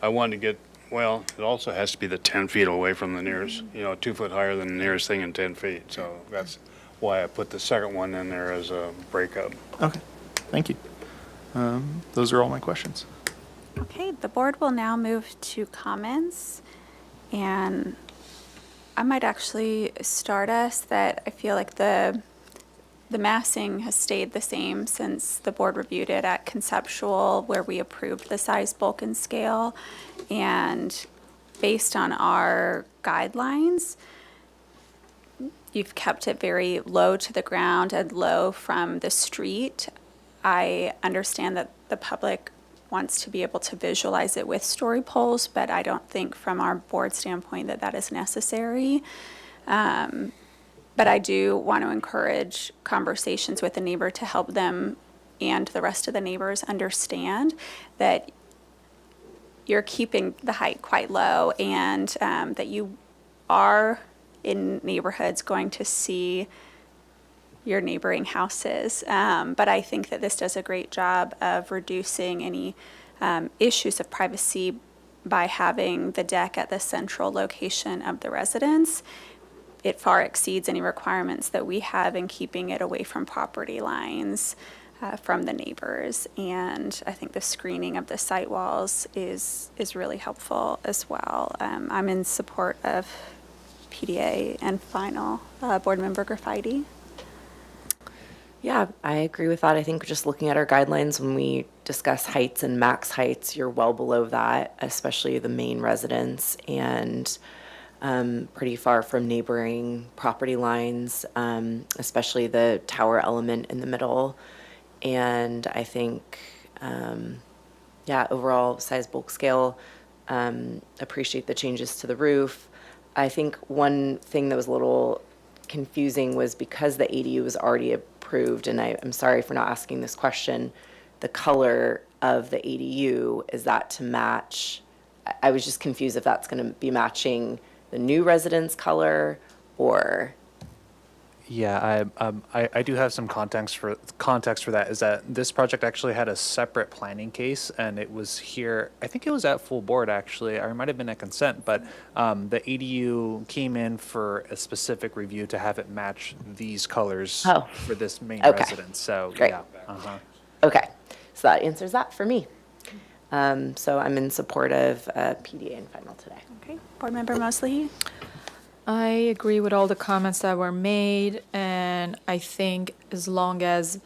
I wanted to get, well, it also has to be the 10 feet away from the nearest, 2 foot higher than the nearest thing in 10 feet. So that's why I put the second one in there as a breakup. Okay, thank you. Those are all my questions. Okay, the board will now move to comments, and I might actually start us that I feel like the massing has stayed the same since the board reviewed it at conceptual, where we approved the size, bulk, and scale. And based on our guidelines, you've kept it very low to the ground and low from the street. I understand that the public wants to be able to visualize it with story poles, but I don't think from our board standpoint that that is necessary. But I do want to encourage conversations with the neighbor to help them and the rest of the neighbors understand that you're keeping the height quite low, and that you are in neighborhoods going to see your neighboring houses. But I think that this does a great job of reducing any issues of privacy by having the deck at the central location of the residence. It far exceeds any requirements that we have in keeping it away from property lines from the neighbors. And I think the screening of the site walls is really helpful as well. I'm in support of PDA and final. Board Member Graffiti. Yeah, I agree with that. I think just looking at our guidelines, when we discuss heights and max heights, you're well below that, especially the main residence, and pretty far from neighboring property lines, especially the tower element in the middle. And I think, overall size, bulk, scale, appreciate the changes to the roof. I think one thing that was a little confusing was because the ADU was already approved, and I'm sorry for not asking this question, the color of the ADU, is that to match? I was just confused if that's going to be matching the new residence color or. Yeah, I do have some context for that, is that this project actually had a separate planning case, and it was here, I think it was at full board actually, or it might have been at consent, but the ADU came in for a specific review to have it match these colors for this main Okay. residence, so Great. yeah. Uh-huh. Okay, so that answers that for me. So I'm in support of PDA and final today. Okay, Board Member Mosley. I agree with all the comments that were made, and I think as long as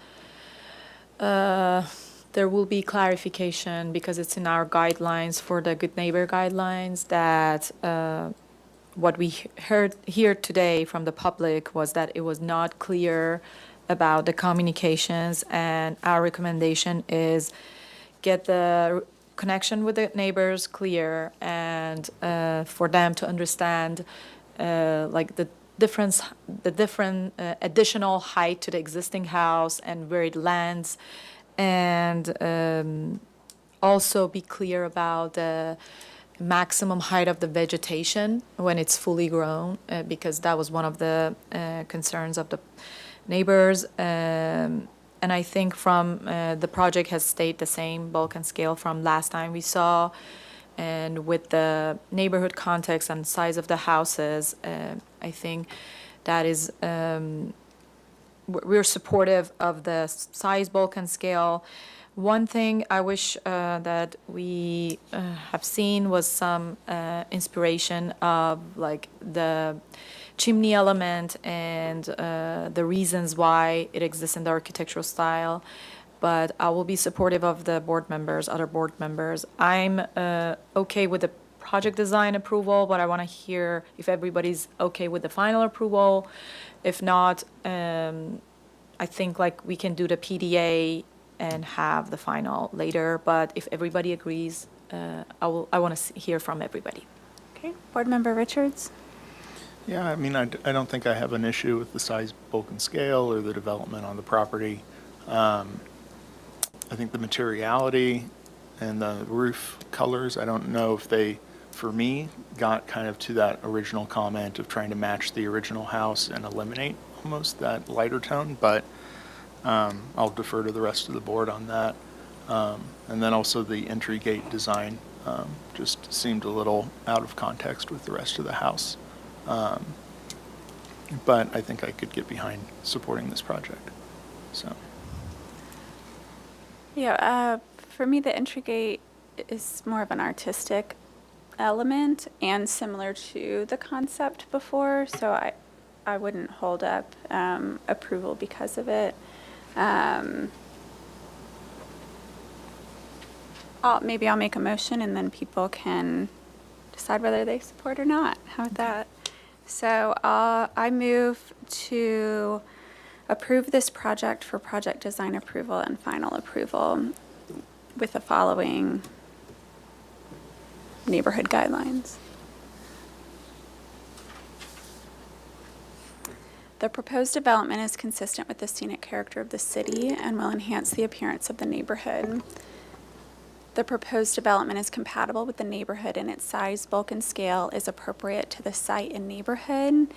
there will be clarification, because it's in our guidelines for the Good Neighbor Guidelines, that what we heard here today from the public was that it was not clear about the communications, and our recommendation is get the connection with the neighbors clear, and for them to understand like the different additional height to the existing house and where it lands, and also be clear about the maximum height of the vegetation when it's fully grown, because that was one of the concerns of the neighbors. And I think from the project has stayed the same bulk and scale from last time we saw. And with the neighborhood context and size of the houses, I think that is, we're supportive of the size, bulk, and scale. One thing I wish that we have seen was some inspiration of like the chimney element and the reasons why it exists in the architectural style. But I will be supportive of the board members, other board members. I'm okay with the project design approval, but I want to hear if everybody's okay with the final approval. If not, I think like we can do the PDA and have the final later. But if everybody agrees, I want to hear from everybody. Okay, Board Member Richards? Yeah, I mean, I don't think I have an issue with the size, bulk, and scale or the development on the property. I think the materiality and the roof colors, I don't know if they, for me, got kind of to that original comment of trying to match the original house and eliminate almost that lighter tone, but I'll defer to the rest of the board on that. And then also the entry gate design just seemed a little out of context with the rest of the house. But I think I could get behind supporting this project, so. Yeah, for me, the entry gate is more of an artistic element and similar to the concept before, so I wouldn't hold up approval because of it. Maybe I'll make a motion and then people can decide whether they support or not. How about that? So I move to approve this project for project design approval and final approval with the following neighborhood guidelines. The proposed development is consistent with the scenic character of the city and will enhance the appearance of the neighborhood. The proposed development is compatible with the neighborhood and its size, bulk, and scale is appropriate to the site and neighborhood,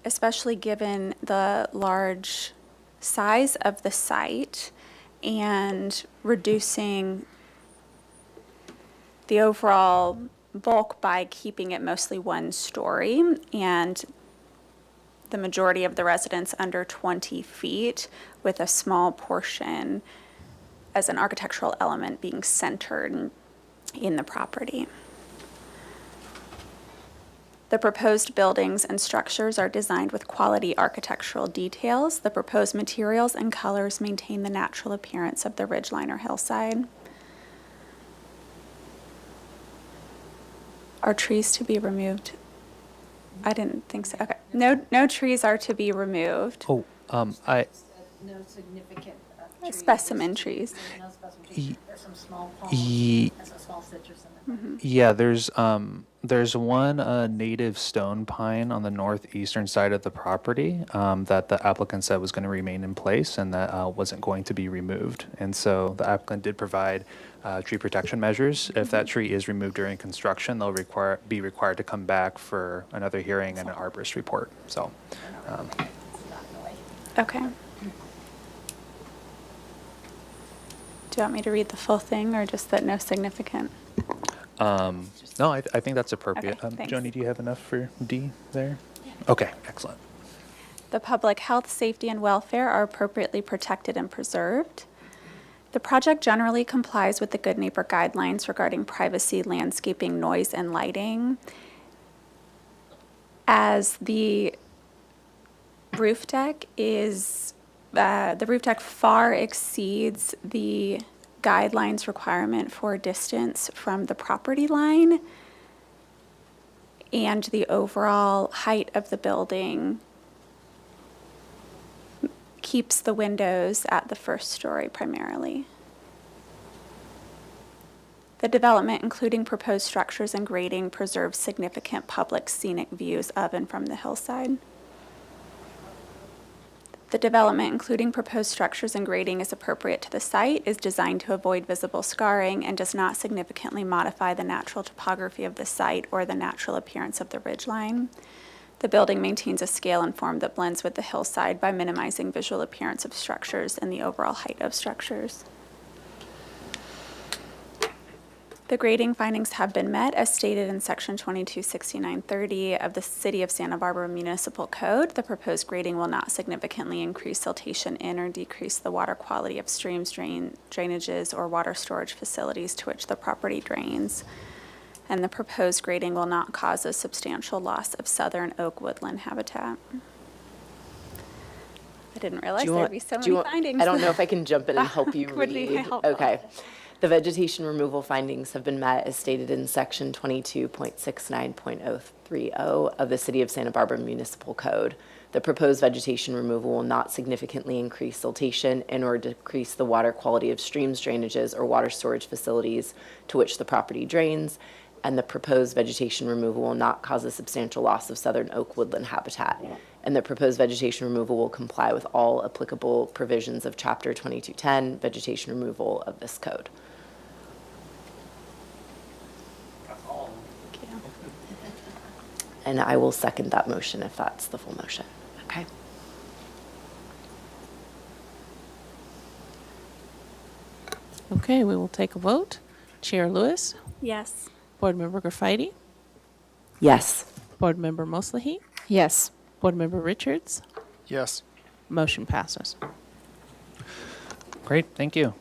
especially given the large size of the site and reducing the overall bulk by keeping it mostly one story and the majority of the residents under 20 feet with a small portion as an architectural element being centered in the property. The proposed buildings and structures are designed with quality architectural details. The proposed materials and colors maintain the natural appearance of the ridgeline or hillside. Are trees to be removed? I didn't think so. Okay. No trees are to be removed. Oh, No significant trees. Specimen trees. No specimen trees. There's some small palms Ye- and some small citrus in there. Yeah, there's one native stone pine on the northeastern side of the property that the applicant said was going to remain in place and that wasn't going to be removed. And so the applicant did provide tree protection measures. If that tree is removed during construction, they'll be required to come back for another hearing and an arborist report. So, Okay. Do you want me to read the full thing or just that no significant? no, I think that's appropriate. Okay, thanks. Joni, do you have enough for D there? Okay, excellent. The public health, safety, and welfare are appropriately protected and preserved. The project generally complies with the Good Neighbor Guidelines regarding privacy, landscaping, noise, and lighting. As the roof deck far exceeds the guidelines requirement for distance from the property line, and the overall height of the building keeps the windows at the first story primarily. The development, including proposed structures and grading, preserves significant public scenic views of and from the hillside. The development, including proposed structures and grading, is appropriate to the site, is designed to avoid visible scarring, and does not significantly modify the natural topography of the site or the natural appearance of the ridgeline. The building maintains a scale and form that blends with the hillside by minimizing visual appearance of structures and the overall height of structures. The grading findings have been met as stated in Section 226930 of the City of Santa Barbara Municipal Code. The proposed grading will not significantly increase siltation in or decrease the water quality of streams, drainages, or water storage facilities to which the property drains. And the proposed grading will not cause a substantial loss of southern oak woodland habitat. I didn't realize there'd be so many findings. I don't know if I can jump in and help you Would be read. helpful. Okay. The vegetation removal findings have been met as stated in Section 22.69.030 of the City of Santa Barbara Municipal Code. The proposed vegetation removal will not significantly increase siltation and or decrease the water quality of streams, drainages, or water storage facilities to which the property drains, and the proposed vegetation removal will not cause a substantial loss of southern oak woodland habitat. And the proposed vegetation removal will comply with all applicable provisions of Chapter 2210, vegetation removal of this code. And I will second that motion if that's the full motion. Okay. Okay, we will take a vote. Chair Lewis, Yes. Board Member Graffiti, Yes. Board Member Moslehy, Yes. Board Member Richards. Yes. Motion passes. Great, thank you.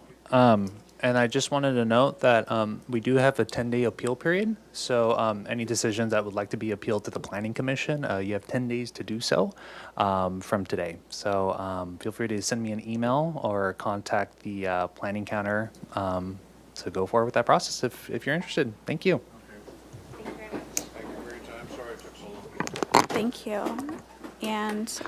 And I just wanted to note that we do have a 10-day appeal period. So any decisions that would like to be appealed to the Planning Commission, you have 10 days to do so from today. So feel free to send me an email or contact the planning counter to go forward with that process if you're interested. Thank you. Thank you for your time. Sorry it took so long. Thank you. And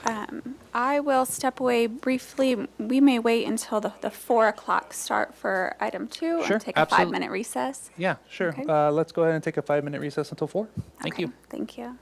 I will step away briefly. We may wait until the 4 o'clock start for item 2 Sure, and take a absolutely. 5-minute recess. Yeah, sure. Okay. Let's go ahead and take a 5-minute recess until 4. Thank Okay, you. Thank you.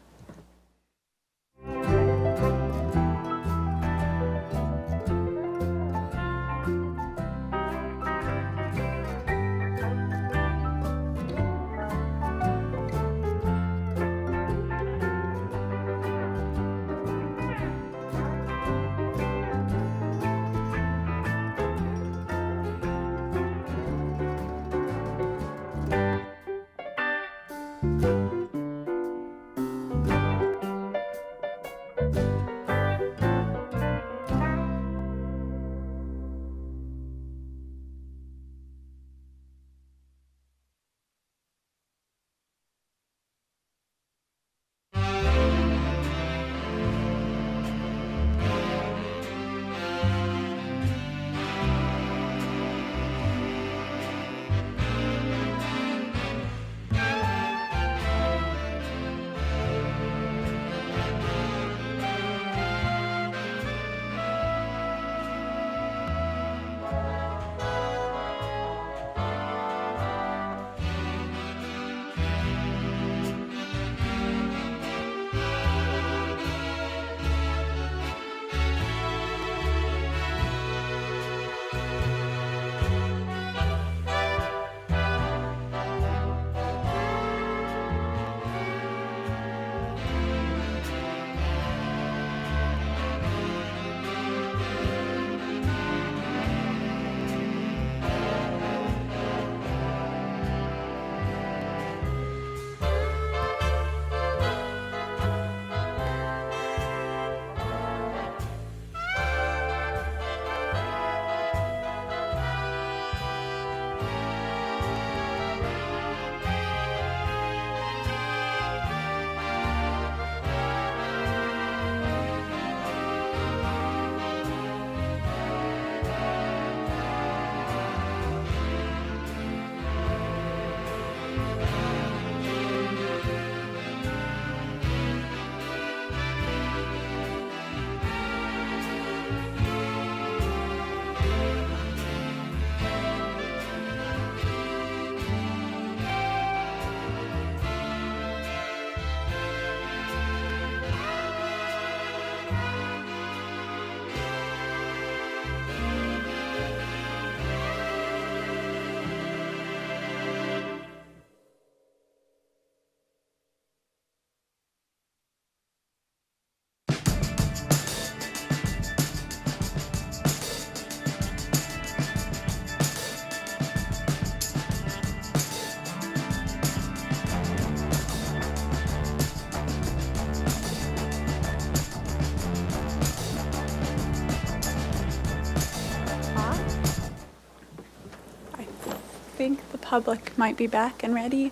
public might be back and ready,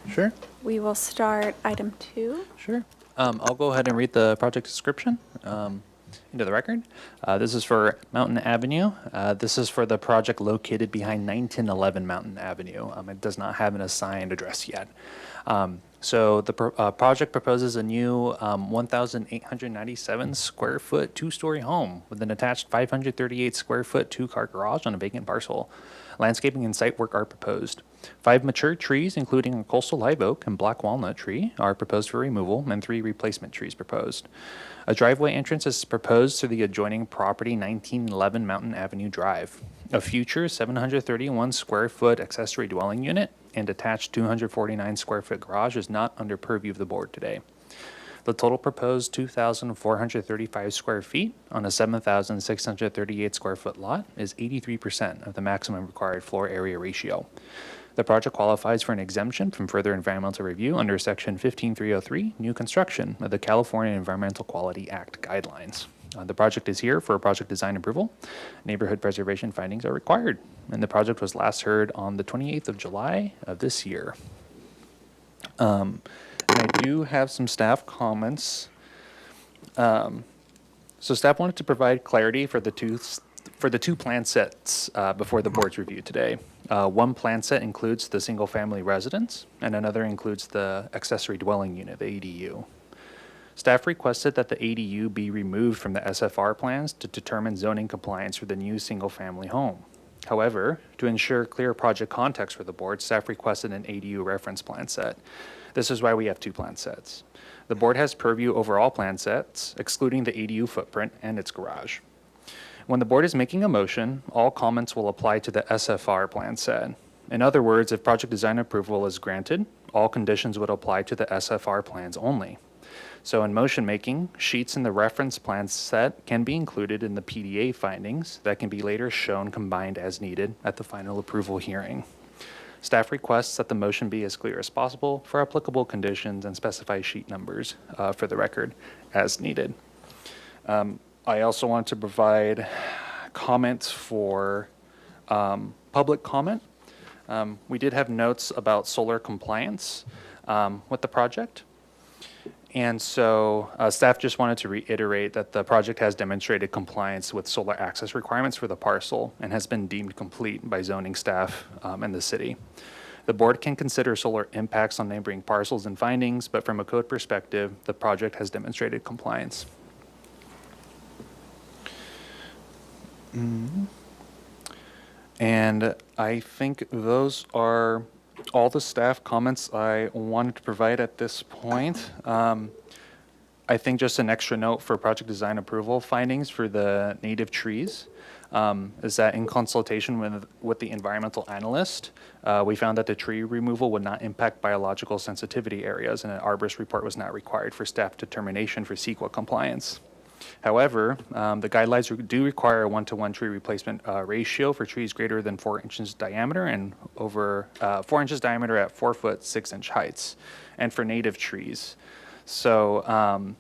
Sure. we will start item 2. Sure. I'll go ahead and read the project description into the record. This is for Mountain Avenue. This is for the project located behind 1911 Mountain Avenue. It does not have an assigned address yet. So the project proposes a new 1,897 square foot, 2-story home with an attached 538 square foot, 2-car garage on a vacant parcel. Landscaping and site work are proposed. 5 mature trees, including a coastal live oak and black walnut tree, are proposed for removal, and 3 replacement trees proposed. A driveway entrance is proposed to the adjoining property, 1911 Mountain Avenue Drive. A future 731 square foot accessory dwelling unit and attached 249 square foot garage is not under purview of the board today. The total proposed 2,435 square feet on a 7,638 square foot lot is 83% of the maximum required floor area ratio. The project qualifies for an exemption from further environmental review under Section 15303, New Construction of the California Environmental Quality Act Guidelines. The project is here for project design approval. Neighborhood preservation findings are required, and the project was last heard on the 28th of July of this year. And I do have some staff comments. So staff wanted to provide clarity for the two plan sets before the board's review today. One plan set includes the single-family residence, and another includes the accessory dwelling unit, the ADU. Staff requested that the ADU be removed from the SFR plans to determine zoning compliance for the new single-family home. However, to ensure clear project context for the board, staff requested an ADU reference plan set. This is why we have 2 plan sets. The board has purview over all plan sets, excluding the ADU footprint and its garage. When the board is making a motion, all comments will apply to the SFR plan set. In other words, if project design approval is granted, all conditions would apply to the SFR plans only. So in motion making, sheets in the reference plan set can be included in the PDA findings that can be later shown combined as needed at the final approval hearing. Staff requests that the motion be as clear as possible for applicable conditions and specify sheet numbers for the record as needed. I also want to provide comments for public comment. We did have notes about solar compliance with the project. And so staff just wanted to reiterate that the project has demonstrated compliance with solar access requirements for the parcel and has been deemed complete by zoning staff and the city. The board can consider solar impacts on neighboring parcels and findings, but from a code perspective, the project has demonstrated compliance. And I think those are all the staff comments I wanted to provide at this point. I think just an extra note for project design approval findings for the native trees is that in consultation with the environmental analyst, we found that the tree removal would not impact biological sensitivity areas, and an arborist report was not required for staff determination for CEQA compliance. However, the guidelines do require a 1-to-1 tree replacement ratio for trees greater than 4 inches diameter and over 4 inches diameter at 4 foot 6 inch heights, and for native trees. So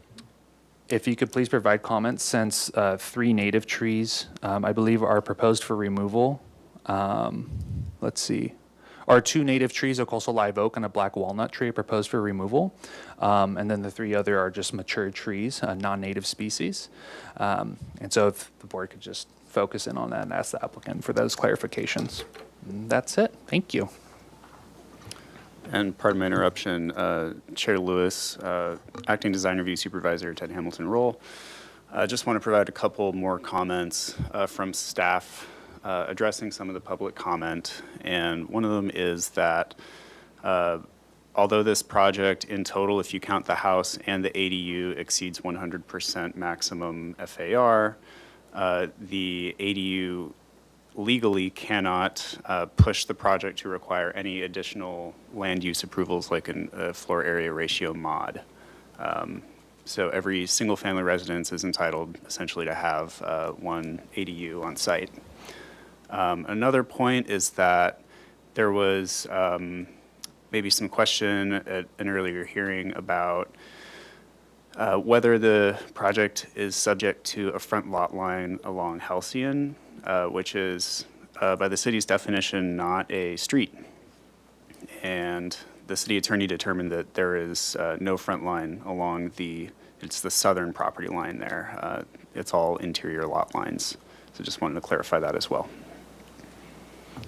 if you could please provide comments, since 3 native trees, I believe, are proposed for removal. Let's see. Are 2 native trees, a coastal live oak and a black walnut tree, proposed for removal. And then the 3 other are just mature trees, non-native species. And so if the board could just focus in on that and ask the applicant for those clarifications. And that's it. Thank you. And pardon my interruption, Chair Lewis, Acting Design Review Supervisor, Ted Hamilton Roll. I just want to provide a couple more comments from staff addressing some of the public comment. And one of them is that although this project in total, if you count the house and the ADU, exceeds 100% maximum FAR, the ADU legally cannot push the project to require any additional land use approvals like a floor area ratio mod. So every single family residence is entitled essentially to have one ADU on site. Another point is that there was maybe some question at an earlier hearing about whether the project is subject to a front lot line along Halcyon, which is, by the city's definition, not a street. and the city attorney determined that there is no front line along it's the southern property line there. It's all interior lot lines. So just wanted to clarify that as well.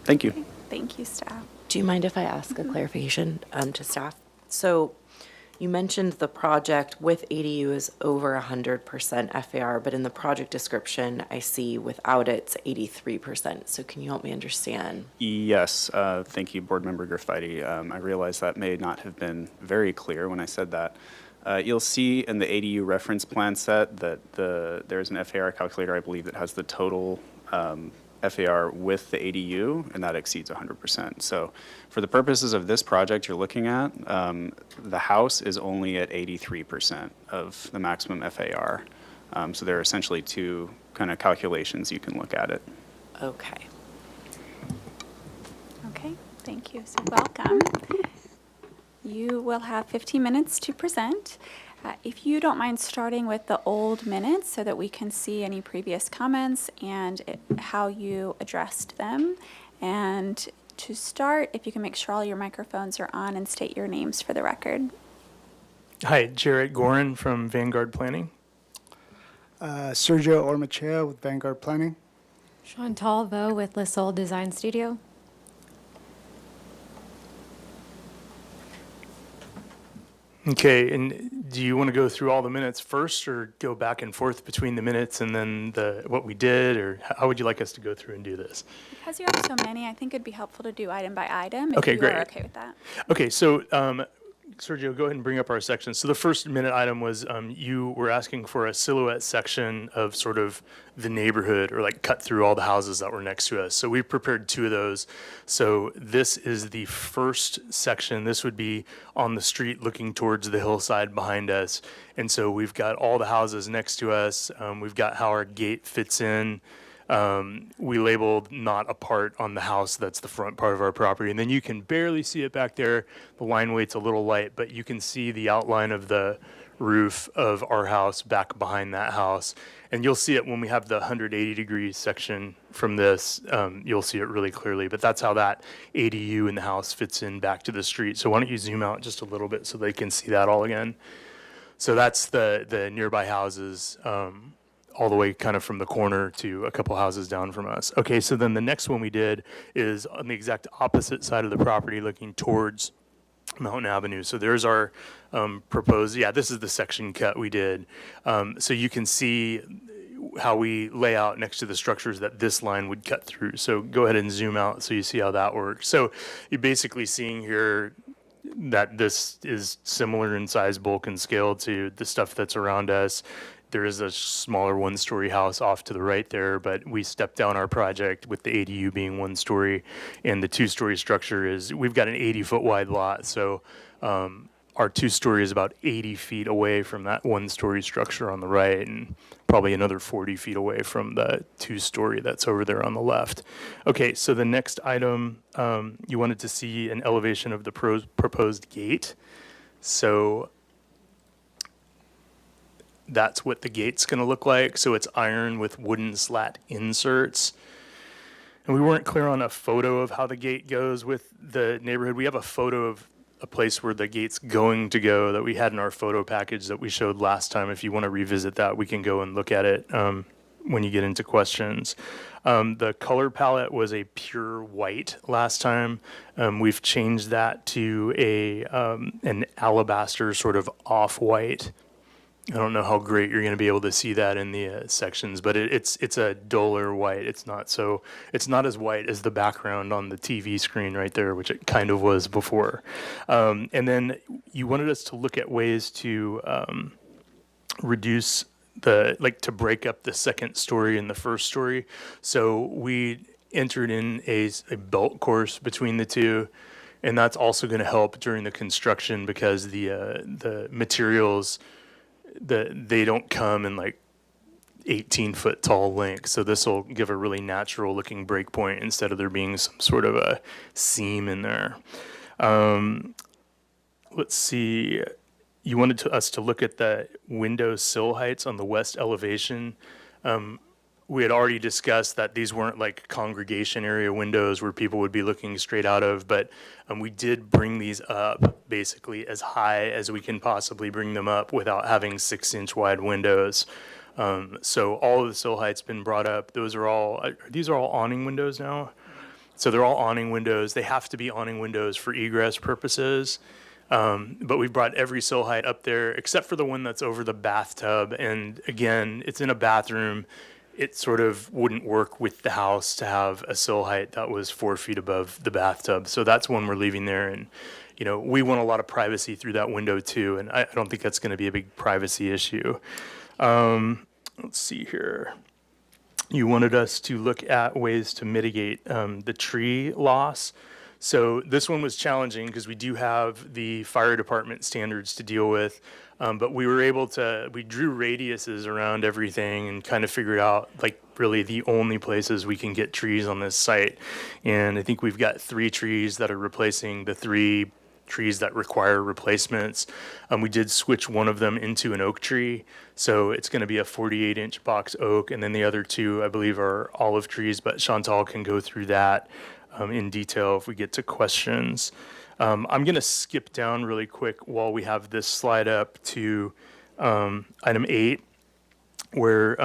Thank you. Thank you, staff. Do you mind if I ask a clarification to staff? So you mentioned the project with ADU is over 100% FAR, but in the project description, I see without it, it's 83%. So can you help me understand? Yes, thank you, Board Member Graffiti. I realize that may not have been very clear when I said that. You'll see in the ADU reference plan set that there's an FAR calculator, I believe, that has the total FAR with the ADU, and that exceeds 100%. So for the purposes of this project you're looking at, the house is only at 83% of the maximum FAR. So there are essentially two kind of calculations you can look at it. Okay. Okay, thank you. So welcome. You will have 15 minutes to present. If you don't mind starting with the old minutes so that we can see any previous comments and how you addressed them. And to start, if you can make sure all your microphones are on and state your names for the record. Hi, Jarrett Gorin from Vanguard Planning. Sergio Ormachea with Vanguard Planning. Chantal Vo with Lisol Design Studio. Okay, and do you want to go through all the minutes first or go back and forth between the minutes and then what we did, or how would you like us to go through and do this? Because you have so many, I think it'd be helpful to do item by item Okay, if you great. are okay with that. Okay, so Sergio, go ahead and bring up our section. So the first minute item was you were asking for a silhouette section of sort of the neighborhood, or like cut through all the houses that were next to us. So we've prepared two of those. So this is the first section. This would be on the street looking towards the hillside behind us. And so we've got all the houses next to us. We've got how our gate fits in. We labeled not a part on the house. That's the front part of our property. And then you can barely see it back there. The line weight's a little light, but you can see the outline of the roof of our house back behind that house. And you'll see it when we have the 180-degree section from this. You'll see it really clearly. But that's how that ADU in the house fits in back to the street. So why don't you zoom out just a little bit so they can see that all again. So that's the nearby houses. All the way kind of from the corner to a couple houses down from us. Okay, so then the next one we did is on the exact opposite side of the property looking towards Mountain Avenue. So there's our proposed, this is the section cut we did. So you can see how we lay out next to the structures that this line would cut through. So go ahead and zoom out so you see how that works. So you're basically seeing here that this is similar in size, bulk, and scale to the stuff that's around us. There is a smaller one-story house off to the right there, but we stepped down our project with the ADU being one story, and the two-story structure is, we've got an 80-foot wide lot, so our two-story is about 80 feet away from that one-story structure on the right, and probably another 40 feet away from the two-story that's over there on the left. Okay, so the next item, you wanted to see an elevation of the proposed gate. So that's what the gate's going to look like. So it's iron with wooden slat inserts. And we weren't clear on a photo of how the gate goes with the neighborhood. We have a photo of a place where the gate's going to go that we had in our photo package that we showed last time. If you want to revisit that, we can go and look at it when you get into questions. The color palette was a pure white last time. We've changed that to an alabaster sort of off-white. I don't know how great you're going to be able to see that in the sections, but it's a duller white. It's not as white as the background on the TV screen right there, which it kind of was before. And then you wanted us to look at ways to reduce to break up the second story and the first story. So we entered in a belt course between the two. And that's also going to help during the construction because the materials, they don't come in like 18-foot tall links. So this will give a really natural looking break point instead of there being some sort of a seam in there. Let's see. You wanted us to look at the window sill heights on the west elevation. we had already discussed that these weren't like congregation area windows where people would be looking straight out of, but we did bring these up basically as high as we can possibly bring them up without having 6-inch wide windows. So all of the sill height's been brought up. These are all awning windows now. So they're all awning windows. They have to be awning windows for egress purposes. But we've brought every sill height up there except for the one that's over the bathtub. And again, it's in a bathroom. It sort of wouldn't work with the house to have a sill height that was 4 feet above the bathtub. So that's one we're leaving there. And, you know, we want a lot of privacy through that window too. And I don't think that's going to be a big privacy issue. Let's see here. You wanted us to look at ways to mitigate the tree loss. So this one was challenging because we do have the fire department standards to deal with, but we drew radiuses around everything and kind of figured out like really the only places we can get trees on this site. And I think we've got 3 trees that are replacing the 3 trees that require replacements. We did switch one of them into an oak tree. So it's going to be a 48-inch box oak. And then the other 2, I believe, are olive trees, but Chantal can go through that in detail if we get to questions. I'm going to skip down really quick while we have this slide up to item 8, where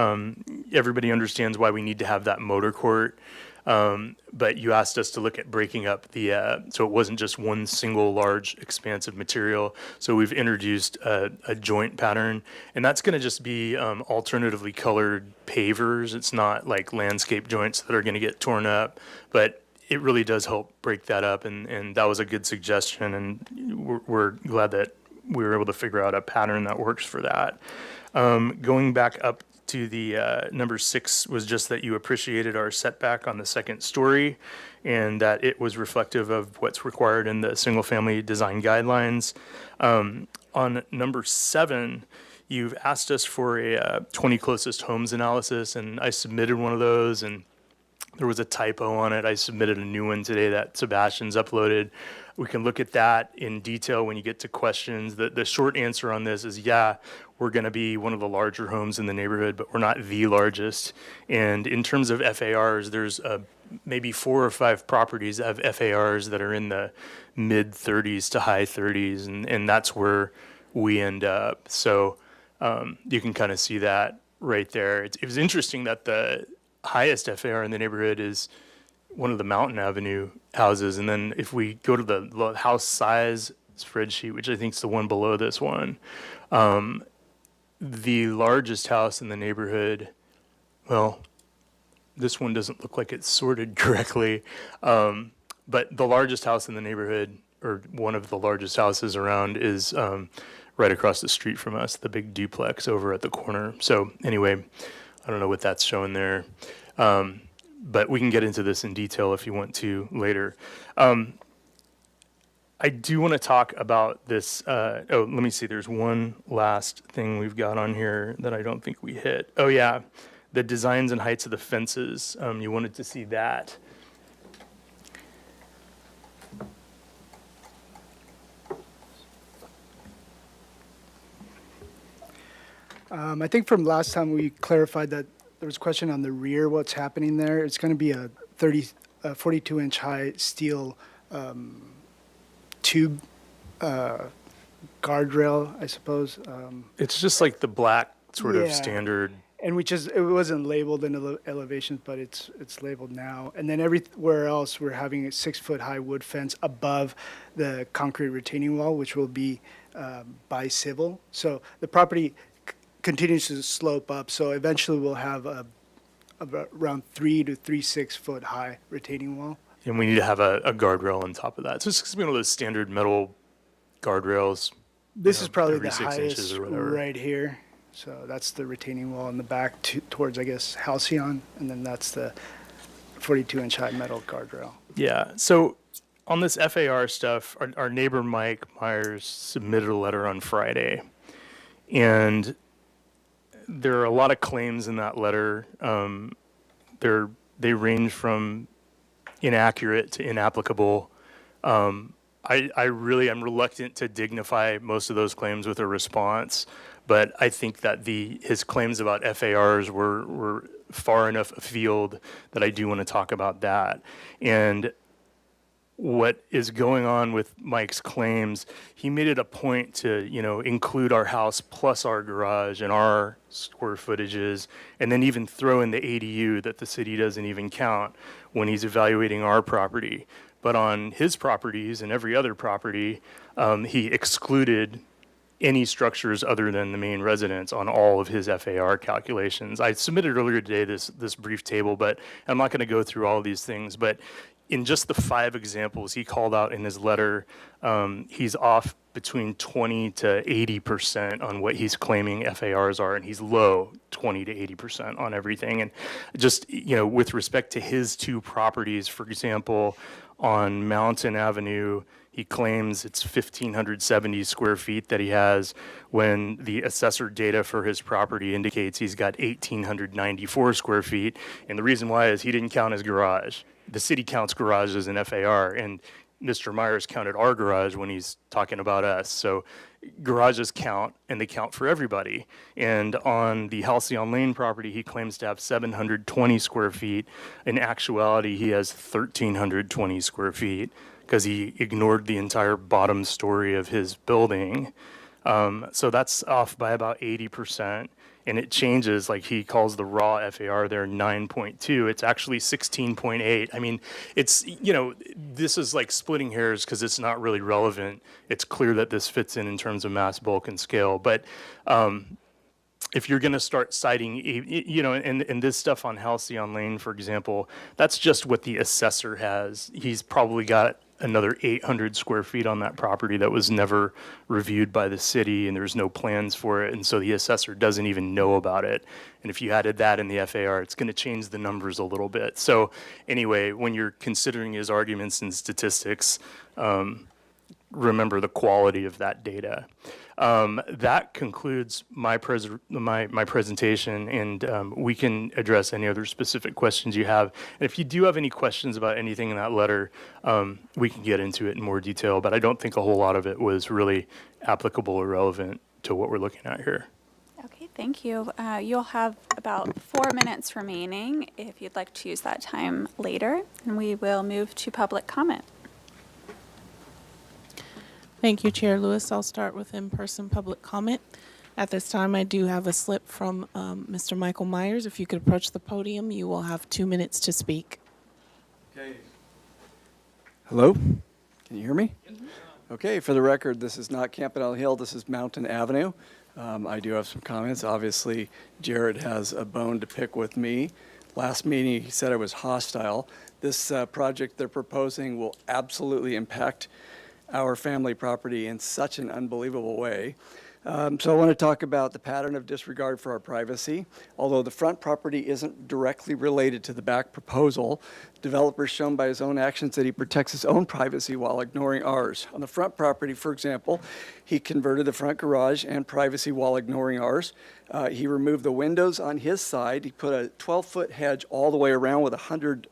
everybody understands why we need to have that motor court. But you asked us to look at breaking up so it wasn't just one single large expansive material. So we've introduced a joint pattern, and that's going to just be alternatively colored pavers. It's not like landscape joints that are going to get torn up, but it really does help break that up, and that was a good suggestion, and we're glad that we were able to figure out a pattern that works for that. Going back up to the number 6 was just that you appreciated our setback on the second story and that it was reflective of what's required in the single-family design guidelines. On number 7, you've asked us for a 20 closest homes analysis, and I submitted one of those, and there was a typo on it. I submitted a new one today that Sebastian's uploaded. We can look at that in detail when you get to questions. The short answer on this is, yeah, we're going to be one of the larger homes in the neighborhood, but we're not the largest. And in terms of FARs, there's maybe 4 or 5 properties that have FARs that are in the mid 30s to high 30s, and that's where we end up. So you can kind of see that right there. It was interesting that the highest FAR in the neighborhood is one of the Mountain Avenue houses. And then if we go to the house size spreadsheet, which I think is the one below this one, the largest house in the neighborhood, well, this one doesn't look like it's sorted correctly, but the largest house in the neighborhood, or one of the largest houses around, is right across the street from us, the big duplex over at the corner. So anyway, I don't know what that's showing there. But we can get into this in detail if you want to later. I do want to talk about this. Let me see. There's one last thing we've got on here that I don't think we hit. Oh, yeah. The designs and heights of the fences. You wanted to see that. I think from last time we clarified that there was a question on the rear, what's happening there. It's going to be a 42-inch high steel tube guardrail, I suppose. It's just like the black sort of Yeah. standard. And it wasn't labeled in the elevations, but it's labeled now. And then everywhere else, we're having a 6-foot high wood fence above the concrete retaining wall, which will be by civil. So the property continues to slope up. So eventually we'll have around 3 to 3.6 foot high retaining wall. And we need to have a guardrail on top of that. So it's just one of those standard metal guardrails. This is probably every the 6 inches highest or whatever. right here. So that's the retaining wall in the back towards, I guess, Halcyon. And then that's the 42-inch high metal guardrail. Yeah. So on this FAR stuff, our neighbor Mike Myers submitted a letter on Friday. And there are a lot of claims in that letter. They range from inaccurate to inapplicable. I really am reluctant to dignify most of those claims with a response, but I think that his claims about FARs were far enough afield that I do want to talk about that. And what is going on with Mike's claims, he made it a point to, include our house plus our garage and our square footages, and then even throw in the ADU that the city doesn't even count when he's evaluating our property. But on his properties and every other property, he excluded any structures other than the main residence on all of his FAR calculations. I submitted earlier today this brief table, but I'm not going to go through all of these things. But in just the 5 examples he called out in his letter, he's off between 20 to 80% on what he's claiming FARs are, and he's low 20 to 80% on everything. And just, with respect to his 2 properties, for example, on Mountain Avenue, he claims it's 1,570 square feet that he has, when the assessor data for his property indicates he's got 1,894 square feet. And the reason why is he didn't count his garage. The city counts garages in FAR, and Mr. Myers counted our garage when he's talking about us. So garages count, and they count for everybody. And on the Halcyon Lane property, he claims to have 720 square feet. In actuality, he has 1,320 square feet because he ignored the entire bottom story of his building. So that's off by about 80%. And it changes, like he calls the raw FAR there 9.2. It's actually 16.8. I mean, it's, this is like splitting hairs because it's not really relevant. It's clear that this fits in terms of mass, bulk, and scale. But if you're going to start citing, and this stuff on Halcyon Lane, for example, that's just what the assessor has. He's probably got another 800 square feet on that property that was never reviewed by the city, and there's no plans for it, and so the assessor doesn't even know about it. And if you added that in the FAR, it's going to change the numbers a little bit. So anyway, when you're considering his arguments and statistics, remember the quality of that data. That concludes my presentation, and we can address any other specific questions you have. And if you do have any questions about anything in that letter, we can get into it in more detail, but I don't think a whole lot of it was really applicable or relevant to what we're looking at here. Okay, thank you. You'll have about 4 minutes remaining if you'd like to use that time later, and we will move to public comment. Thank you, Chair Lewis. I'll start with in-person public comment. At this time, I do have a slip from Mr. Michael Myers. If you could approach the podium, you will have 2 minutes to speak. Okay. Hello? Can you hear me? Okay, for the record, this is not Campanile Hill, this is Mountain Avenue. I do have some comments. Obviously, Jared has a bone to pick with me. Last meeting, he said I was hostile. This project they're proposing will absolutely impact our family property in such an unbelievable way. So I want to talk about the pattern of disregard for our privacy. Although the front property isn't directly related to the back proposal, developer's shown by his own actions that he protects his own privacy while ignoring ours. On the front property, for example, he converted the front garage and privacy while ignoring ours. He removed the windows on his side. He put a 12-foot hedge all the way around with 100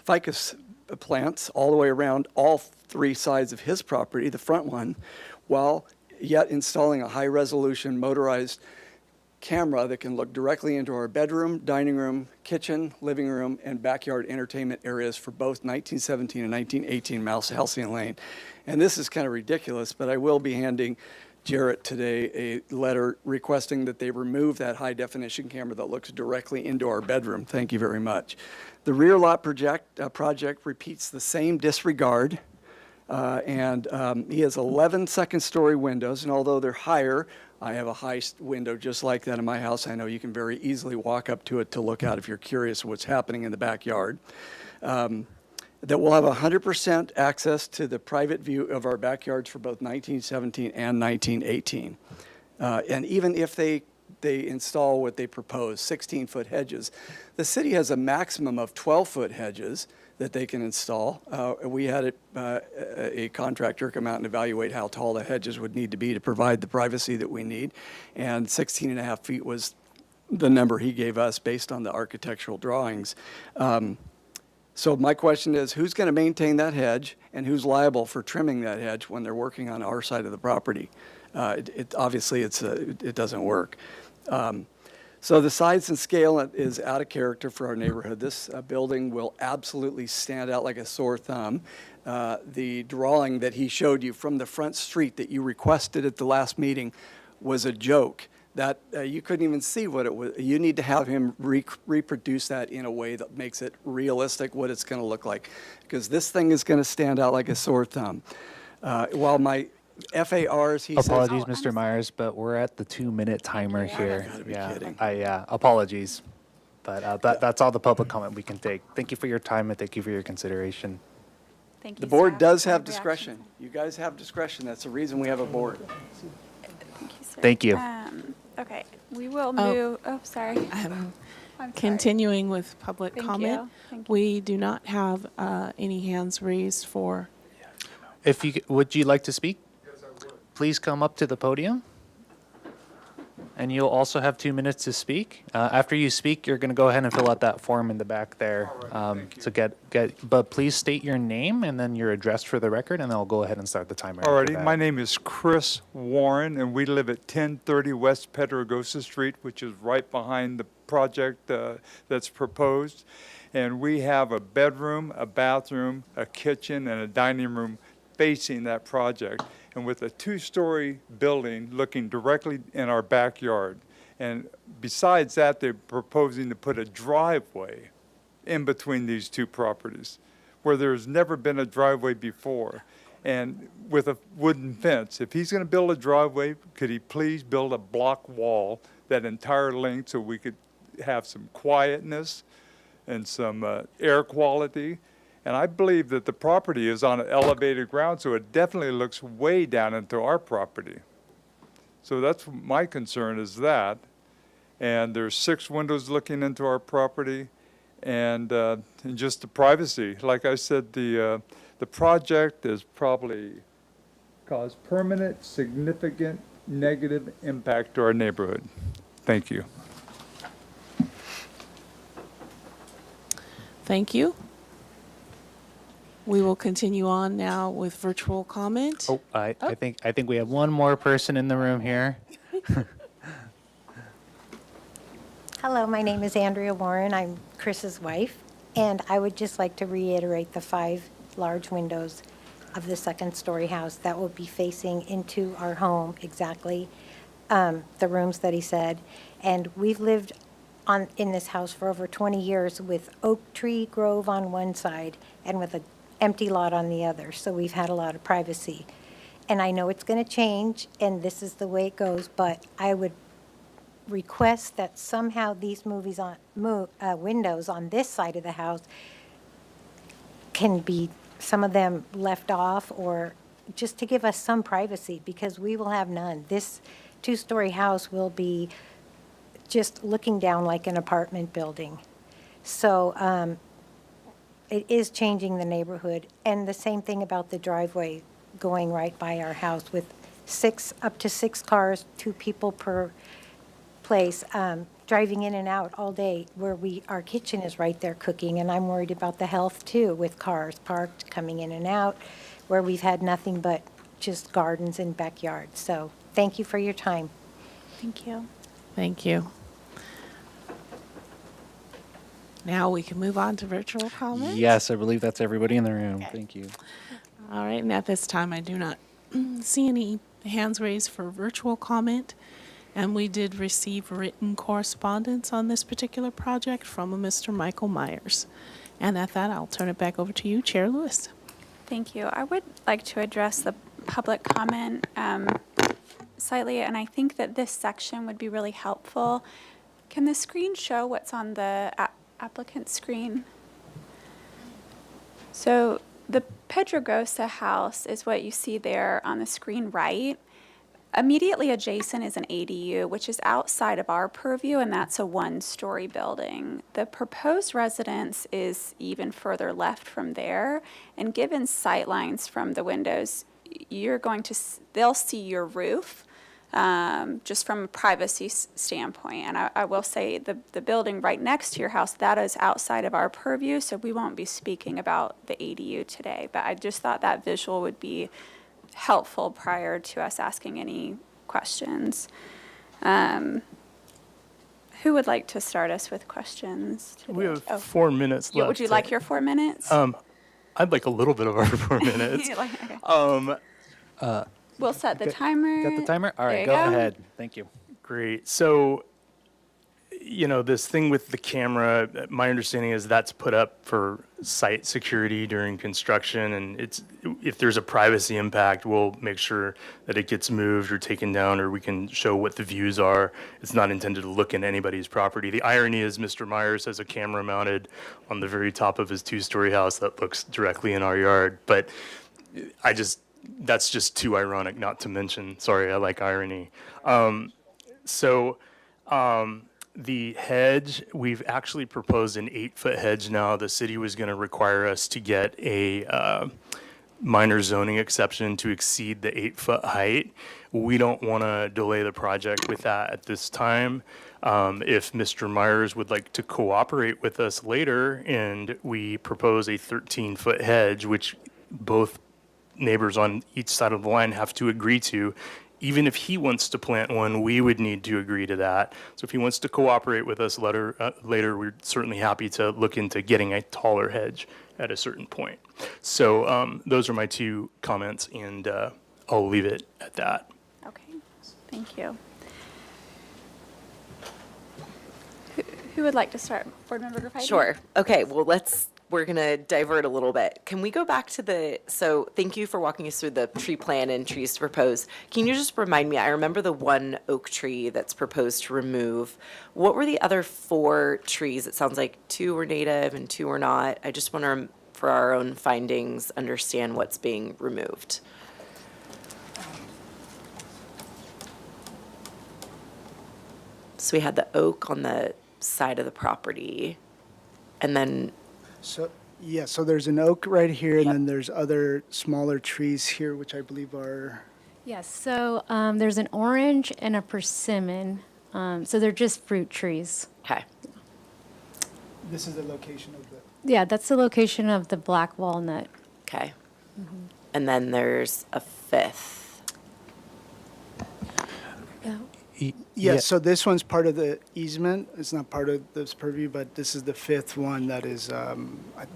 ficus plants all the way around all 3 sides of his property, the front one, while yet installing a high-resolution motorized camera that can look directly into our bedroom, dining room, kitchen, living room, and backyard entertainment areas for both 1917 and 1918 Halcyon Lane. And this is kind of ridiculous, but I will be handing Jarrett today a letter requesting that they remove that high-definition camera that looks directly into our bedroom. Thank you very much. The rear lot project repeats the same disregard, and he has 11 second-story windows, and although they're higher, I have a high window just like that in my house. I know you can very easily walk up to it to look out if you're curious what's happening in the backyard. That will have 100% access to the private view of our backyards for both 1917 and 1918. And even if they install what they propose, 16-foot hedges, the city has a maximum of 12-foot hedges that they can install. We had a contractor come out and evaluate how tall the hedges would need to be to provide the privacy that we need, and 16 and a half feet was the number he gave us based on the architectural drawings. So my question is, who's going to maintain that hedge, and who's liable for trimming that hedge when they're working on our side of the property? Obviously, it doesn't work. So the size and scale is out of character for our neighborhood. This building will absolutely stand out like a sore thumb. The drawing that he showed you from the front street that you requested at the last meeting was a joke. That you couldn't even see what it was. You need to have him reproduce that in a way that makes it realistic what it's going to look like, because this thing is going to stand out like a sore thumb. While my FARs, he Apologies, says, Mr. Myers, but we're at the 2-minute timer here. gotta be Yeah, kidding. apologies. But that's all the public comment we can take. Thank you for your time and thank you for your consideration. Thank you, the board staff, does for have reactions. discretion. You guys have discretion. That's the reason we have a board. Thank you, sir. Thank you. Okay, we will move, sorry. I'm sorry. Continuing with public Thank comment, you. Thank you. we do not have any hands raised for. Would you like to speak? Yes, I would. Please come up to the podium. And you'll also have 2 minutes to speak. After you speak, you're going to go ahead and fill out that form in the back there. But please state your name and then your address for the record, and then I'll go ahead and start the timer. after Alrighty, that. my name is Chris Warren, and we live at 1030 West Pedregosa Street, which is right behind the project that's proposed. And we have a bedroom, a bathroom, a kitchen, and a dining room facing that project, and with a 2-story building looking directly in our backyard. And besides that, they're proposing to put a driveway in between these two properties where there's never been a driveway before, and with a wooden fence. If he's going to build a driveway, could he please build a block wall that entire length so we could have some quietness and some air quality? And I believe that the property is on an elevated ground, so it definitely looks way down into our property. So that's my concern, is that. And there's 6 windows looking into our property, and just the privacy. Like I said, the project has probably caused permanent, significant negative impact to our neighborhood. Thank you. Thank you. We will continue on now with virtual comment. Oh, I think we have one more person in the room here. Hello, my name is Andrea Warren. I'm Chris's wife, and I would just like to reiterate the 5 large windows of the second-story house that will be facing into our home, exactly the rooms that he said. And we've lived in this house for over 20 years with oak tree grove on one side and with a empty lot on the other, so we've had a lot of privacy. And I know it's going to change, and this is the way it goes, but I would request that somehow these windows on this side of the house can be, some of them left off, or just to give us some privacy, because we will have none. This 2-story house will be just looking down like an apartment building. So it is changing the neighborhood. And the same thing about the driveway going right by our house with up to 6 cars, 2 people per place, driving in and out all day, where our kitchen is right there cooking. And I'm worried about the health too, with cars parked, coming in and out, where we've had nothing but just gardens and backyards. So thank you for your time. Thank you. Thank you. Now we can move on to virtual comments. Yes, I believe that's everybody in the room. Okay. Thank you. All right, and at this time, I do not see any hands raised for virtual comment. And we did receive written correspondence on this particular project from a Mr. Michael Myers. And at that, I'll turn it back over to you, Chair Lewis. Thank you. I would like to address the public comment slightly, and I think that this section would be really helpful. Can the screen show what's on the applicant screen? So the Pedregosa house is what you see there on the screen right. Immediately adjacent is an ADU, which is outside of our purview, and that's a 1-story building. The proposed residence is even further left from there, and given sight lines from the windows, they'll see your roof just from a privacy standpoint. And I will say the building right next to your house, that is outside of our purview, so we won't be speaking about the ADU today. But I just thought that visual would be helpful prior to us asking any questions. Who would like to start us with questions today? We have Oh. 4 minutes left. Would you like your 4 minutes? I'd like a little bit of our 4 minutes. Okay. We'll set the timer. Got the timer? All There right, you go ahead. Thank you. Great. So, this thing with the camera, my understanding is that's put up for site security during construction, and if there's a privacy impact, we'll make sure that it gets moved or taken down, or we can show what the views are. It's not intended to look in anybody's property. The irony is Mr. Myers has a camera mounted on the very top of his 2-story house that looks directly in our yard, but that's just too ironic not to mention. Sorry, I like irony. The hedge, we've actually proposed an 8-foot hedge now. The city was going to require us to get a minor zoning exception to exceed the 8-foot height. We don't want to delay the project with that at this time. If Mr. Myers would like to cooperate with us later and we propose a 13-foot hedge, which both neighbors on each side of the line have to agree to. Even if he wants to plant one, we would need to agree to that. So if he wants to cooperate with us later, we're certainly happy to look into getting a taller hedge at a certain point. So those are my 2 comments, and I'll leave it at that. Okay, thank you. Who would like to start? Board Member Grafiti? Sure. Okay, well, we're going to divert a little bit. Can we go back to so thank you for walking us through the tree plan and trees to propose. Can you just remind me, I remember the one oak tree that's proposed to remove. What were the other 4 trees? It sounds like 2 were native and 2 were not. I just want to, for our own findings, understand what's being removed. So we had the oak on the side of the property, and then So there's an oak right here, and then there's other smaller trees here, which I believe are, Yes, so there's an orange and a persimmon. So they're just fruit trees. okay. this is the location of the, Yeah, that's the location of the black walnut. Okay. And then there's a 5th. Yeah. so this one's part of the easement. It's not part of this purview, but this is the 5th one that is, I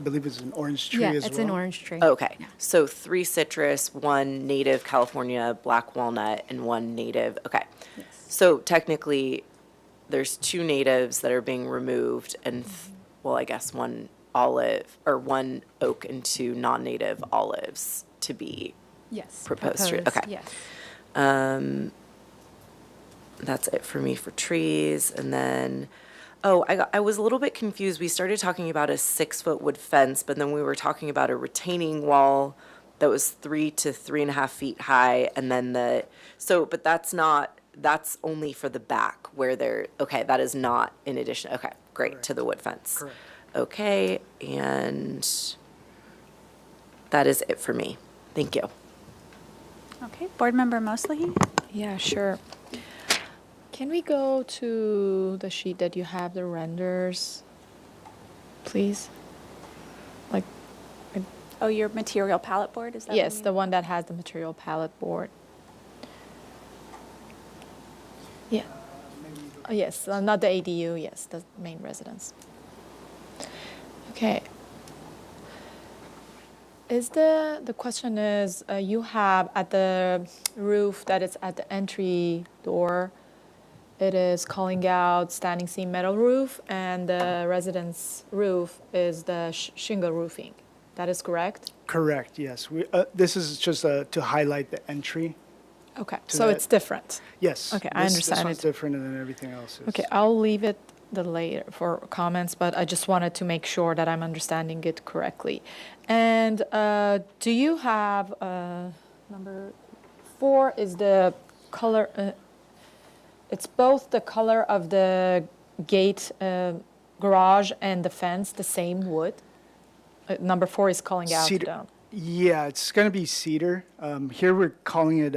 believe it's an orange tree Yeah, as well. it's an orange tree. Okay. So 3 citrus, 1 native California black walnut, and 1 native. Okay. Yes. So technically, there's 2 natives that are being removed, and well, I guess 1 olive or 1 oak and 2 non-native olives to be Yes. proposed. Okay. Yes. That's it for me for trees. And then, I was a little bit confused. We started talking about a 6-foot wood fence, but then we were talking about a retaining wall that was 3 to 3.5 feet high. And then but that's only for the back where that is not in addition. Okay, great, Correct. to the wood fence. Correct. Okay, and that is it for me. Thank you. Okay, Board Member Mosley? Yeah, sure. Can we go to the sheet that you have the renders, please? Like, Oh, your material palette board, is that what you yes, mean? the one that has the material palette board. Yeah. Yes, not the ADU, yes, the main residence. Okay. The question is, you have at the roof that is at the entry door, it is calling out standing seam metal roof, and the residence roof is the shingle roofing. That is correct? Correct, yes. This is just to highlight the entry. Okay, To so that- it's different. Yes. Okay, I understand This one's it. different than everything else is. Okay, I'll leave it the later for comments, but I just wanted to make sure that I'm understanding it correctly. And do you have number 4 is the color? It's both the color of the gate, garage, and the fence, the same wood. Number 4 is calling out Cedar. down. Yeah, it's going to be cedar. Here we're calling it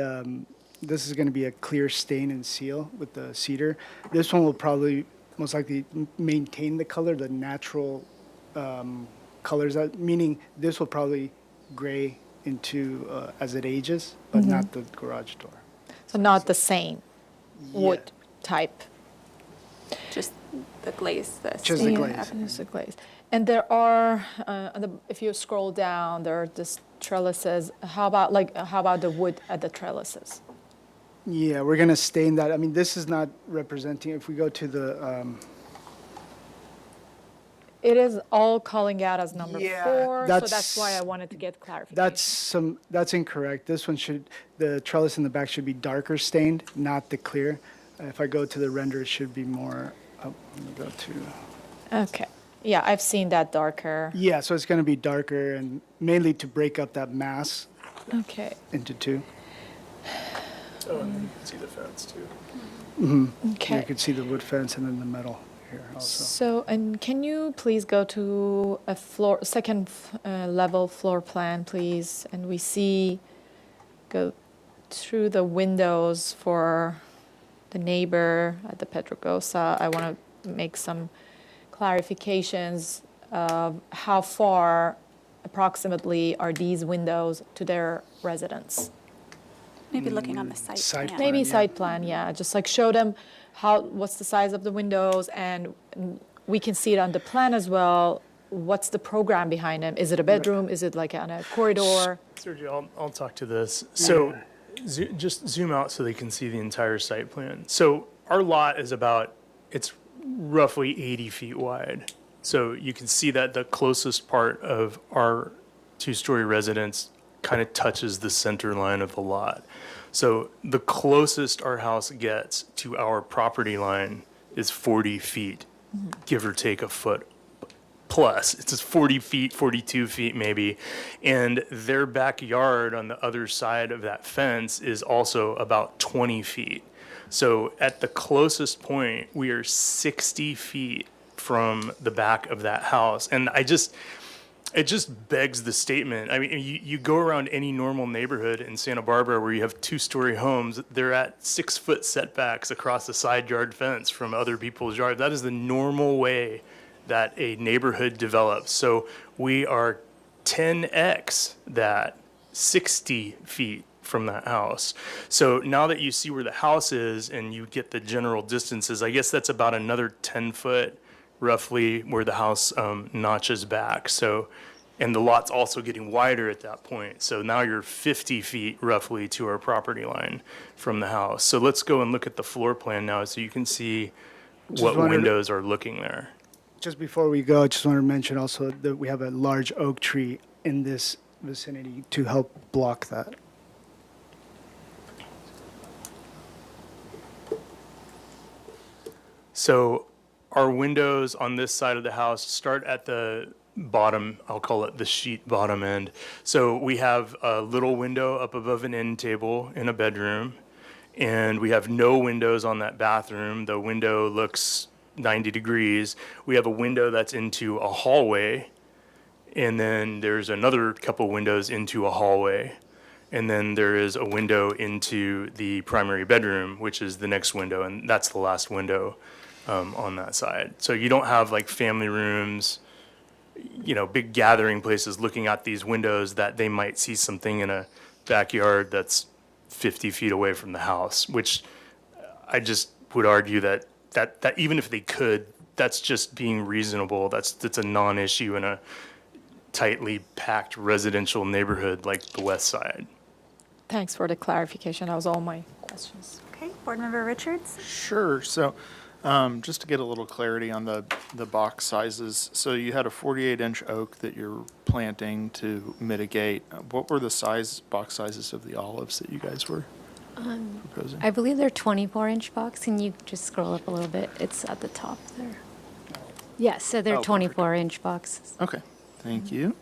this is going to be a clear stain and seal with the cedar. This one will probably most likely maintain the color, the natural colors, meaning this will probably gray into as it ages, but not the garage door. So not the same wood type. Just the glaze, Just the stain. glaze. Just the glaze. And there are, if you scroll down, there are just trellises. How about the wood at the trellises? Yeah, we're going to stain that. I mean, this is not representing, if we go to the, It is all calling out as number Yeah, 4, so that's that's- why I wanted to get clarification. that's incorrect. This one the trellis in the back should be darker stained, not the clear. If I go to the render, it should be more, let me go to. Okay. Yeah, I've seen that darker. Yeah, so it's going to be darker and mainly to break up that mass Okay. into two. Oh, and then you can see the fence too. Yeah, Okay. you can see the wood fence and then the metal here also. So, and can you please go to a second level floor plan, please? And we go through the windows for the neighbor at the Pedregosa. I want to make some clarifications of how far approximately are these windows to their residence. Maybe looking on the site Site plan. Maybe yeah. site plan, yeah, just like show them what's the size of the windows, and we can see it on the plan as well. What's the program behind them? Is it a bedroom? Is it like on a corridor? Sergio, I'll talk to this. So just zoom out so they can see the entire site plan. So our lot is it's roughly 80 feet wide. So you can see that the closest part of our two-story residence kind of touches the center line of the lot. So the closest our house gets to our property line is 40 feet, give or take a foot plus. It's just 40 feet, 42 feet maybe. And their backyard on the other side of that fence is also about 20 feet. So at the closest point, we are 60 feet from the back of that house. And it just begs the statement. I mean, you go around any normal neighborhood in Santa Barbara where you have two-story homes, they're at 6-foot setbacks across the side yard fence from other people's yard. That is the normal way that a neighborhood develops. So we are 10x that, 60 feet from that house. So now that you see where the house is and you get the general distances, I guess that's about another 10 foot roughly where the house notches back. So, and the lot's also getting wider at that point. So now you're 50 feet roughly to our property line from the house. So let's go and look at the floor plan now so you can see what wanted to- windows are looking there. Just before we go, I just want to mention also that we have a large oak tree in this vicinity to help block that. So our windows on this side of the house start at the bottom, I'll call it the sheet bottom end. So we have a little window up above an end table in a bedroom, and we have no windows on that bathroom. The window looks 90 degrees. We have a window that's into a hallway, and then there's another couple windows into a hallway. And then there is a window into the primary bedroom, which is the next window, and that's the last window on that side. So you don't have like family rooms, big gathering places looking at these windows that they might see something in a backyard that's 50 feet away from the house, which I just would argue that even if they could, that's just being reasonable. That's a non-issue in a tightly packed residential neighborhood like the west side. Thanks for the clarification. That was all my questions. Okay, Board Member Richards? Sure. So just to get a little clarity on the box sizes. So you had a 48-inch oak that you're planting to mitigate. What were the box sizes of the olives that you guys were proposing? I believe they're 24-inch box. Can you just scroll up a little bit? It's at the top there. Yes, so they're Oh, perfect. 24-inch boxes. Okay, thank you.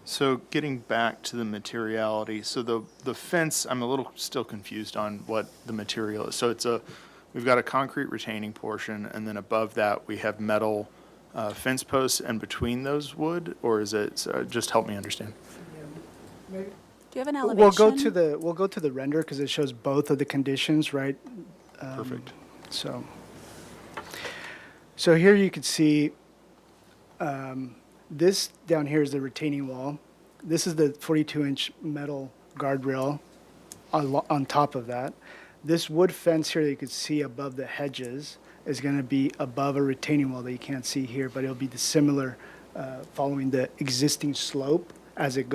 So getting back to the materiality, so the fence, I'm a little still confused on what the material is. So we've got a concrete retaining portion, and then above that, we have metal fence posts, and between those wood, or is it, just help me understand. Do Do you have an elevation? We'll go to the render because it shows both of the conditions, right? Perfect. So here you can see, this down here is the retaining wall. This is the 42-inch metal guardrail on top of that. This wood fence here that you can see above the hedges is going to be above a retaining wall that you can't see here, but it'll be the similar, following the existing slope as it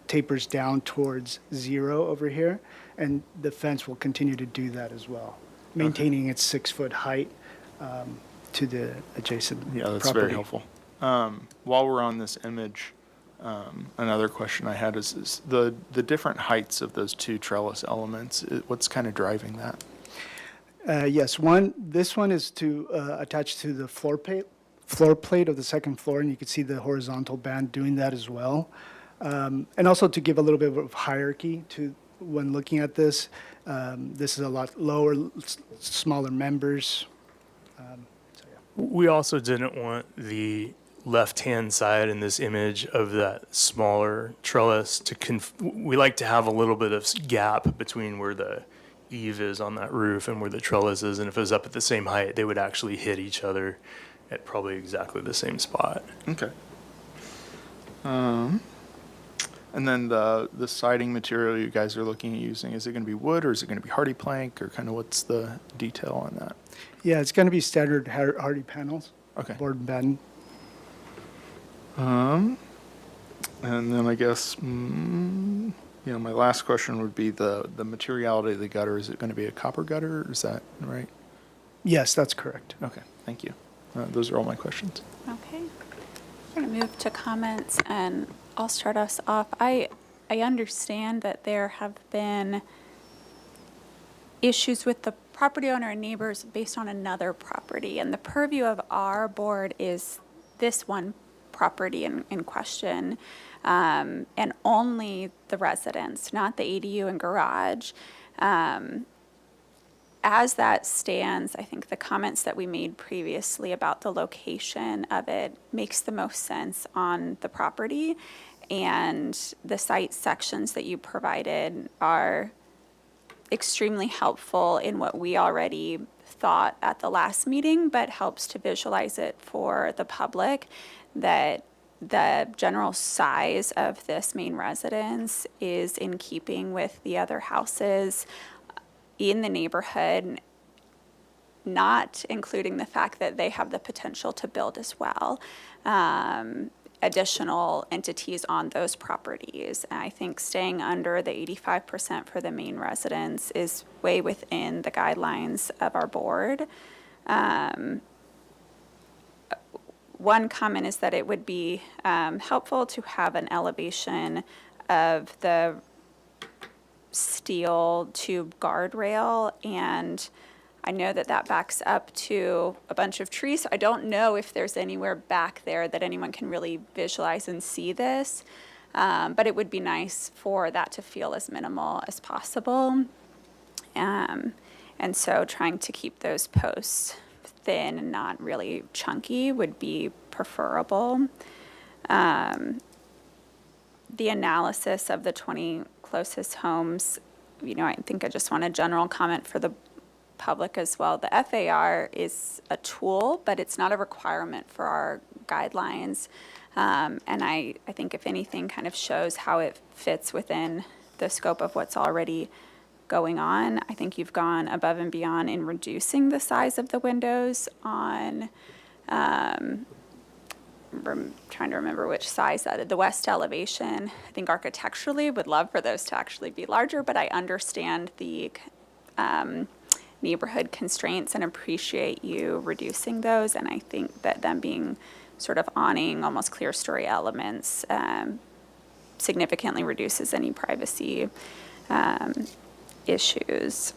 tapers down towards 0 over here. And the fence will continue to do that as well, maintaining its 6-foot height to the adjacent property. Yeah, that's very helpful. While we're on this image, another question I had is the different heights of those two trellis elements, what's kind of driving that? Yes, this one is to attach to the floor plate of the second floor, and you can see the horizontal band doing that as well. And also to give a little bit of hierarchy to when looking at this. This is a lot lower, smaller members. We also didn't want the left-hand side in this image of that smaller trellis to we like to have a little bit of gap between where the eave is on that roof and where the trellis is, and if it was up at the same height, they would actually hit each other at probably exactly the same spot. Okay. And then the siding material you guys are looking at using, is it going to be wood or is it going to be hardy plank, or kind of what's the detail on that? Yeah, it's going to be standard hardy panels. Okay. Board and batten. And then I guess, my last question would be the materiality of the gutter. Is it going to be a copper gutter? Is that right? Yes, that's correct. Okay, thank you. Those are all my questions. Okay. We're going to move to comments, and I'll start us off. I understand that there have been issues with the property owner and neighbors based on another property, and the purview of our board is this one property in question, and only the residents, not the ADU and garage. As that stands, I think the comments that we made previously about the location of it makes the most sense on the property, and the site sections that you provided are extremely helpful in what we already thought at the last meeting, but helps to visualize it for the public, that the general size of this main residence is in keeping with the other houses in the neighborhood, not including the fact that they have the potential to build as well additional entities on those properties. And I think staying under the 85% for the main residence is way within the guidelines of our board. One comment is that it would be helpful to have an elevation of the steel tube guardrail, and I know that that backs up to a bunch of trees, so I don't know if there's anywhere back there that anyone can really visualize and see this, but it would be nice for that to feel as minimal as possible, and so trying to keep those posts thin and not really chunky would be preferable. The analysis of the 20 closest homes, I think I just want a general comment for the public as well. The FAR is a tool, but it's not a requirement for our guidelines. And I think if anything kind of shows how it fits within the scope of what's already going on. I think you've gone above and beyond in reducing the size of the windows on, I'm trying to remember which size that is, the west elevation. I think architecturally would love for those to actually be larger, but I understand the neighborhood constraints and appreciate you reducing those. And I think that them being sort of awning, almost clear story elements significantly reduces any privacy issues.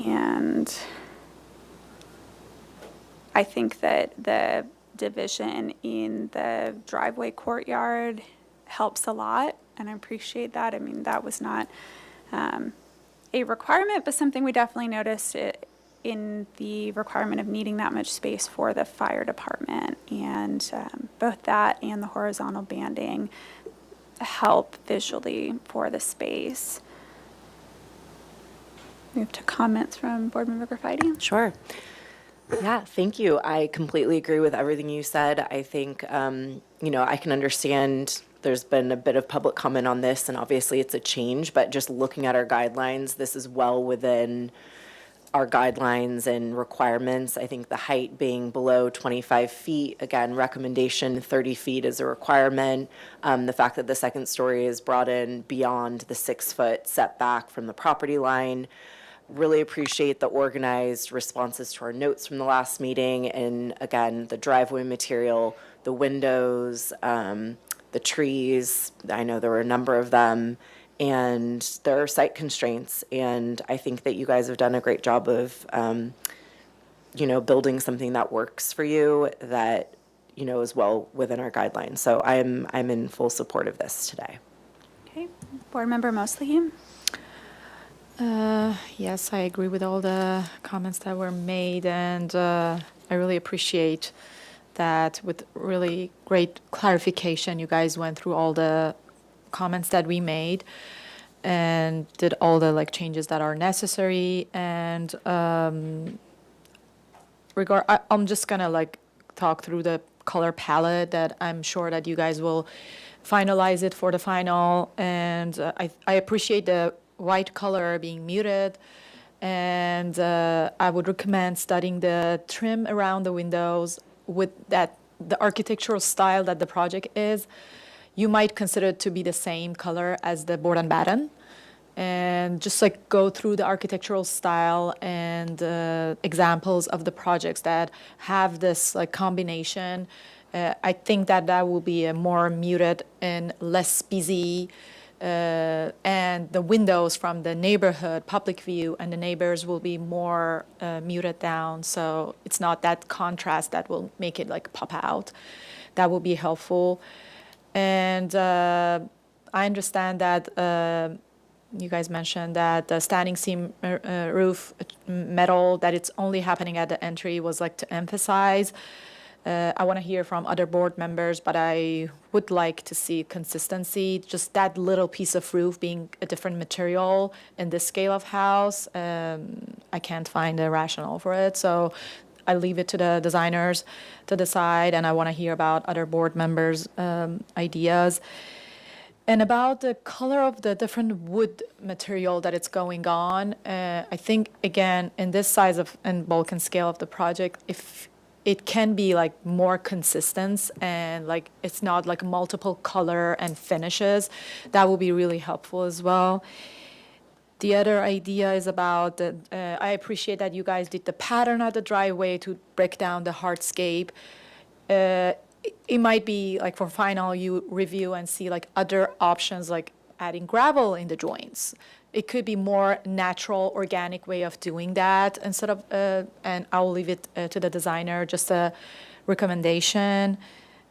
And I think that the division in the driveway courtyard helps a lot, and I appreciate that. I mean, that was not a requirement, but something we definitely noticed in the requirement of needing that much space for the fire department. And both that and the horizontal banding help visually for the space. Move to comments from Board Member Graffiti. Sure. Yeah, thank you. I completely agree with everything you said. I think, I can understand there's been a bit of public comment on this, and obviously it's a change, but just looking at our guidelines, this is well within our guidelines and requirements. I think the height being below 25 feet, again, recommendation 30 feet is a requirement. The fact that the second story is brought in beyond the 6-foot setback from the property line. Really appreciate the organized responses to our notes from the last meeting. And again, the driveway material, the windows, the trees, I know there were a number of them, and there are site constraints. And I think that you guys have done a great job of, building something that works for you, that, is well within our guidelines. So I'm in full support of this today. Okay, Board Member Mosley. Yes, I agree with all the comments that were made, and I really appreciate that with really great clarification. You guys went through all the comments that we made and did all the changes that are necessary. And I'm just gonna talk through the color palette that I'm sure that you guys will finalize it for the final. And I appreciate the white color being muted, and I would recommend studying the trim around the windows with the architectural style that the project is. You might consider it to be the same color as the board and batten, and just go through the architectural style and examples of the projects that have this combination. I think that will be a more muted and less busy. And the windows from the neighborhood public view and the neighbors will be more muted down, so it's not that contrast that will make it pop out. That will be helpful. And I understand that you guys mentioned that the standing seam roof metal, that it's only happening at the entry, was to emphasize. I want to hear from other board members, but I would like to see consistency. Just that little piece of roof being a different material in this scale of house, I can't find a rationale for it. So I leave it to the designers to decide, and I want to hear about other board members' ideas. And about the color of the different wood material that it's going on, I think, again, in this size and bulk and scale of the project, if it can be more consistent and it's not multiple color and finishes, that will be really helpful as well. The other idea is about I appreciate that you guys did the pattern at the driveway to break down the hardscape. It might be for final you review and see other options, adding gravel in the joints. It could be more natural, organic way of doing that instead of, and I'll leave it to the designer, just a recommendation.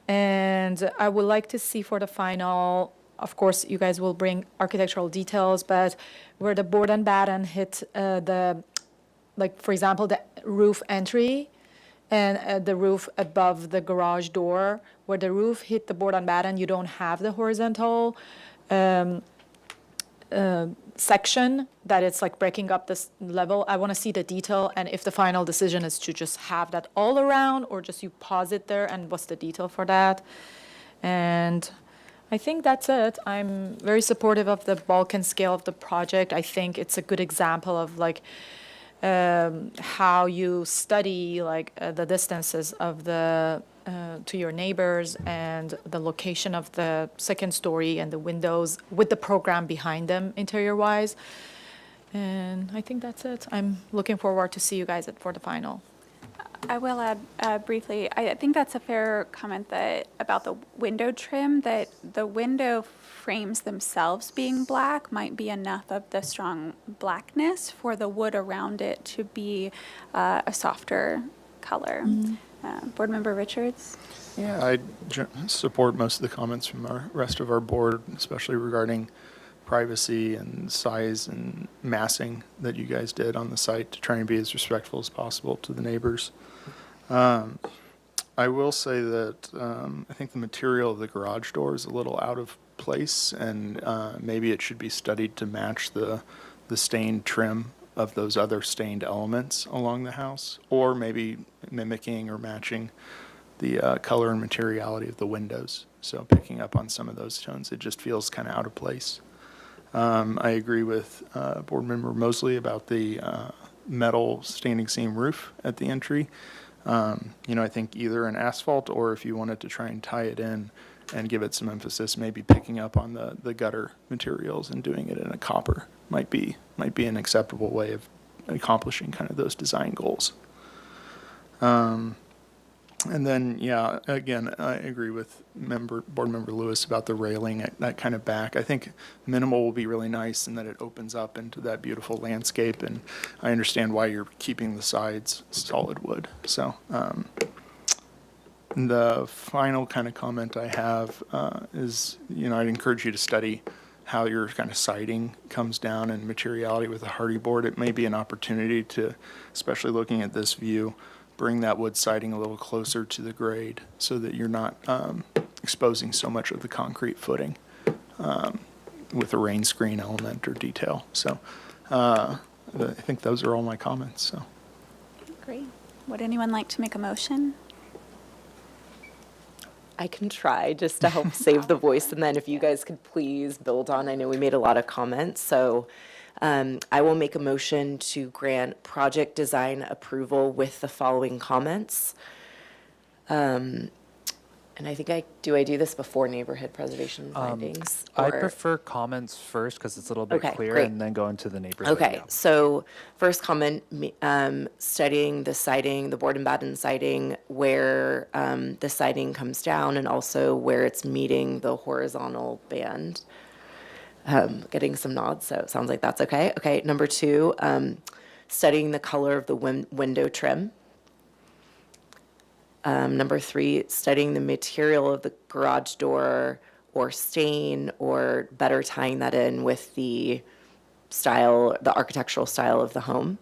And I would like to see for the final, of course, you guys will bring architectural details, but where the board and batten hit for example, the roof entry and the roof above the garage door, where the roof hit the board and batten, you don't have the horizontal section that it's breaking up this level. I want to see the detail, and if the final decision is to just have that all around or just you pause it there, and what's the detail for that. And I think that's it. I'm very supportive of the bulk and scale of the project. I think it's a good example of how you study the distances of the to your neighbors and the location of the second story and the windows with the program behind them interior wise. And I think that's it. I'm looking forward to see you guys for the final. I will add briefly, I think that's a fair comment about the window trim, that the window frames themselves being black might be enough of the strong blackness for the wood around it to be a softer color. Board Member Richards? Yeah, I support most of the comments from the rest of our board, especially regarding privacy and size and massing that you guys did on the site to try and be as respectful as possible to the neighbors. I will say that I think the material of the garage door is a little out of place, and maybe it should be studied to match the stained trim of those other stained elements along the house, or maybe mimicking or matching the color and materiality of the windows. So picking up on some of those tones, it just feels kind of out of place. I agree with Board Member Mosley about the metal standing seam roof at the entry. I think either an asphalt, or if you wanted to try and tie it in and give it some emphasis, maybe picking up on the gutter materials and doing it in a copper might be an acceptable way of accomplishing kind of those design goals. And then, yeah, again, I agree with Board Member Lewis about the railing at that kind of back. I think minimal will be really nice in that it opens up into that beautiful landscape, and I understand why you're keeping the sides solid wood. So the final kind of comment I have is, I'd encourage you to study how your kind of siding comes down and materiality with the hardy board. It may be an opportunity to, especially looking at this view, bring that wood siding a little closer to the grade so that you're not exposing so much of the concrete footing with a rain screen element or detail. So I think those are all my comments. So. Great. Would anyone like to make a motion? I can try just to help save the voice, and then if you guys could please build on. I know we made a lot of comments, so I will make a motion to grant project design approval with the following comments. And I think I do this before neighborhood preservation findings? I or- prefer comments first because it's a little bit Okay, clearer, great. and then go into the neighborhood. Okay, yeah. so first comment, studying the siding, the board and batten siding, where the siding comes down and also where it's meeting the horizontal band. Getting some nods, so it sounds like that's okay. Okay, number 2, studying the color of the window trim. Number 3, studying the material of the garage door or stain, or better tying that in with the style, the architectural style of the home.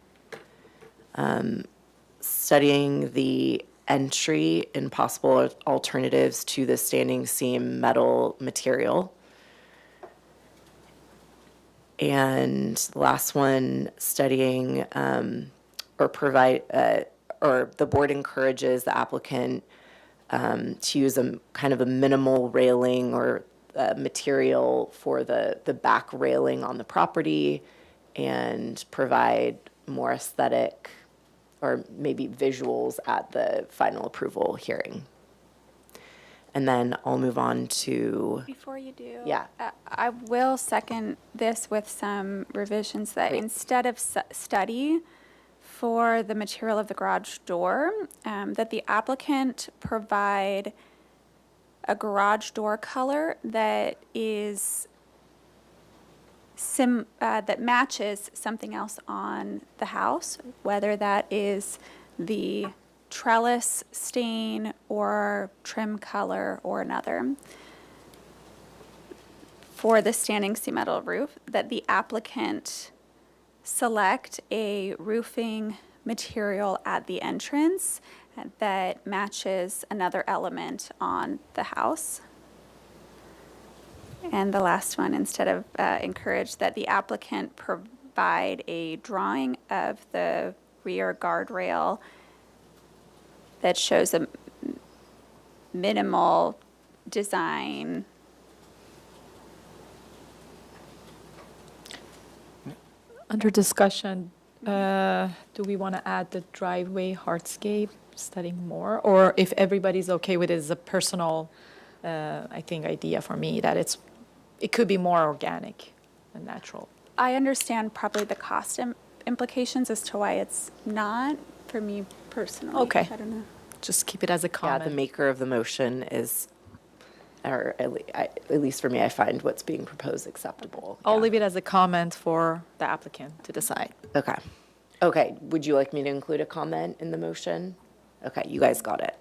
Studying the entry and possible alternatives to the standing seam metal material. And the last one, studying or the board encourages the applicant to use a kind of a minimal railing or material for the back railing on the property, and provide more aesthetic or maybe visuals at the final approval hearing. And then I'll move on to, Before you do, Yeah. I will second this with some revisions that Great. instead of study for the material of the garage door, that the applicant provide a garage door color that is that matches something else on the house, whether that is the trellis stain or trim color or another. For the standing seam metal roof, that the applicant select a roofing material at the entrance that matches another element on the house. And the last one, instead of encourage, that the applicant provide a drawing of the rear guardrail that shows a minimal design. Under discussion, do we want to add the driveway hardscape, studying more? Or if everybody's okay with it, as a personal, I think, idea for me, that it could be more organic and natural. I understand probably the cost implications as to why it's not, for me personally. Okay. I don't know. Just keep it as a yeah, comment. the maker of the motion is, or at least for me, I find what's being proposed acceptable. I'll Yeah. leave it as a comment for the applicant to decide. Okay. Okay, would you like me to include a comment in the motion? Okay, you guys got it.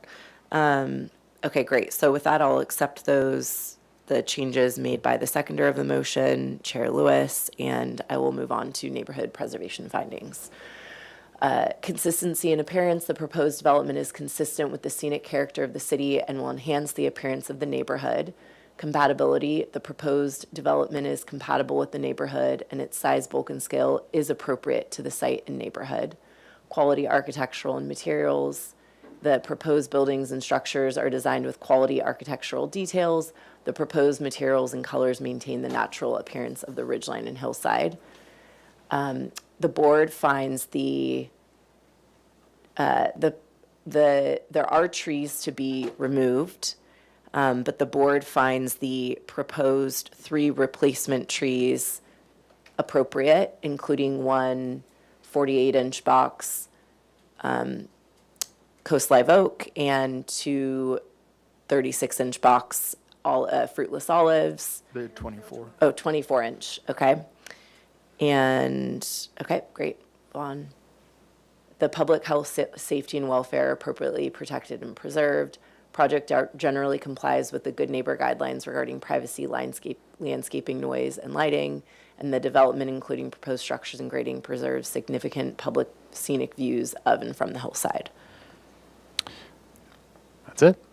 Okay, great. So with that, I'll accept the changes made by the seconder of the motion, Chair Lewis, and I will move on to neighborhood preservation findings. Consistency in appearance, the proposed development is consistent with the scenic character of the city and will enhance the appearance of the neighborhood. Compatibility, the proposed development is compatible with the neighborhood and its size, bulk, and scale is appropriate to the site and neighborhood. Quality architectural and materials, the proposed buildings and structures are designed with quality architectural details. The proposed materials and colors maintain the natural appearance of the ridgeline and hillside. The board finds there are trees to be removed, but the board finds the proposed 3 replacement trees appropriate, including one 48-inch box Coast Live Oak and 2 36-inch box fruitless olives. The 24. Oh, 24-inch, okay. And, okay, great. On the public health, safety, and welfare are appropriately protected and preserved. Project generally complies with the Good Neighbor Guidelines regarding privacy, landscaping, noise, and lighting, and the development, including proposed structures and grading, preserves significant public scenic views of and from the hillside. That's it.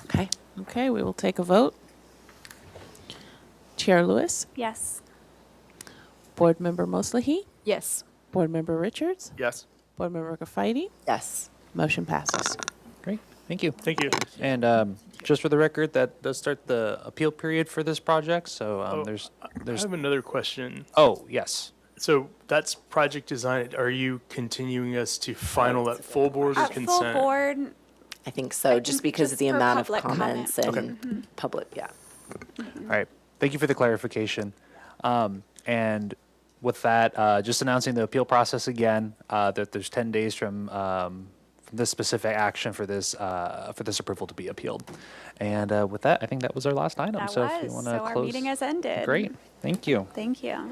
Okay. Okay, we will take a vote. Chair Lewis, Yes. Board Member Moslehy, Yes. Board Member Richards, Yes. Board Member Gaffidy, Yes. motion passes. Great. Thank you. Thank you. And just for the record, that does start the appeal period for this project. So Oh, there's. I have another question. Oh, yes. So that's project design. Are you continuing us to final at full board or At full consent? board, I think so, just because of the for amount of public comment. comments and public, yeah. All right. Thank you for the clarification. And with that, just announcing the appeal process again, that there's 10 days from this specific action for this approval to be appealed. And with that, I think that was our last item. that so was. if you want So to our close. meeting has ended. Great. Thank you. Thank you.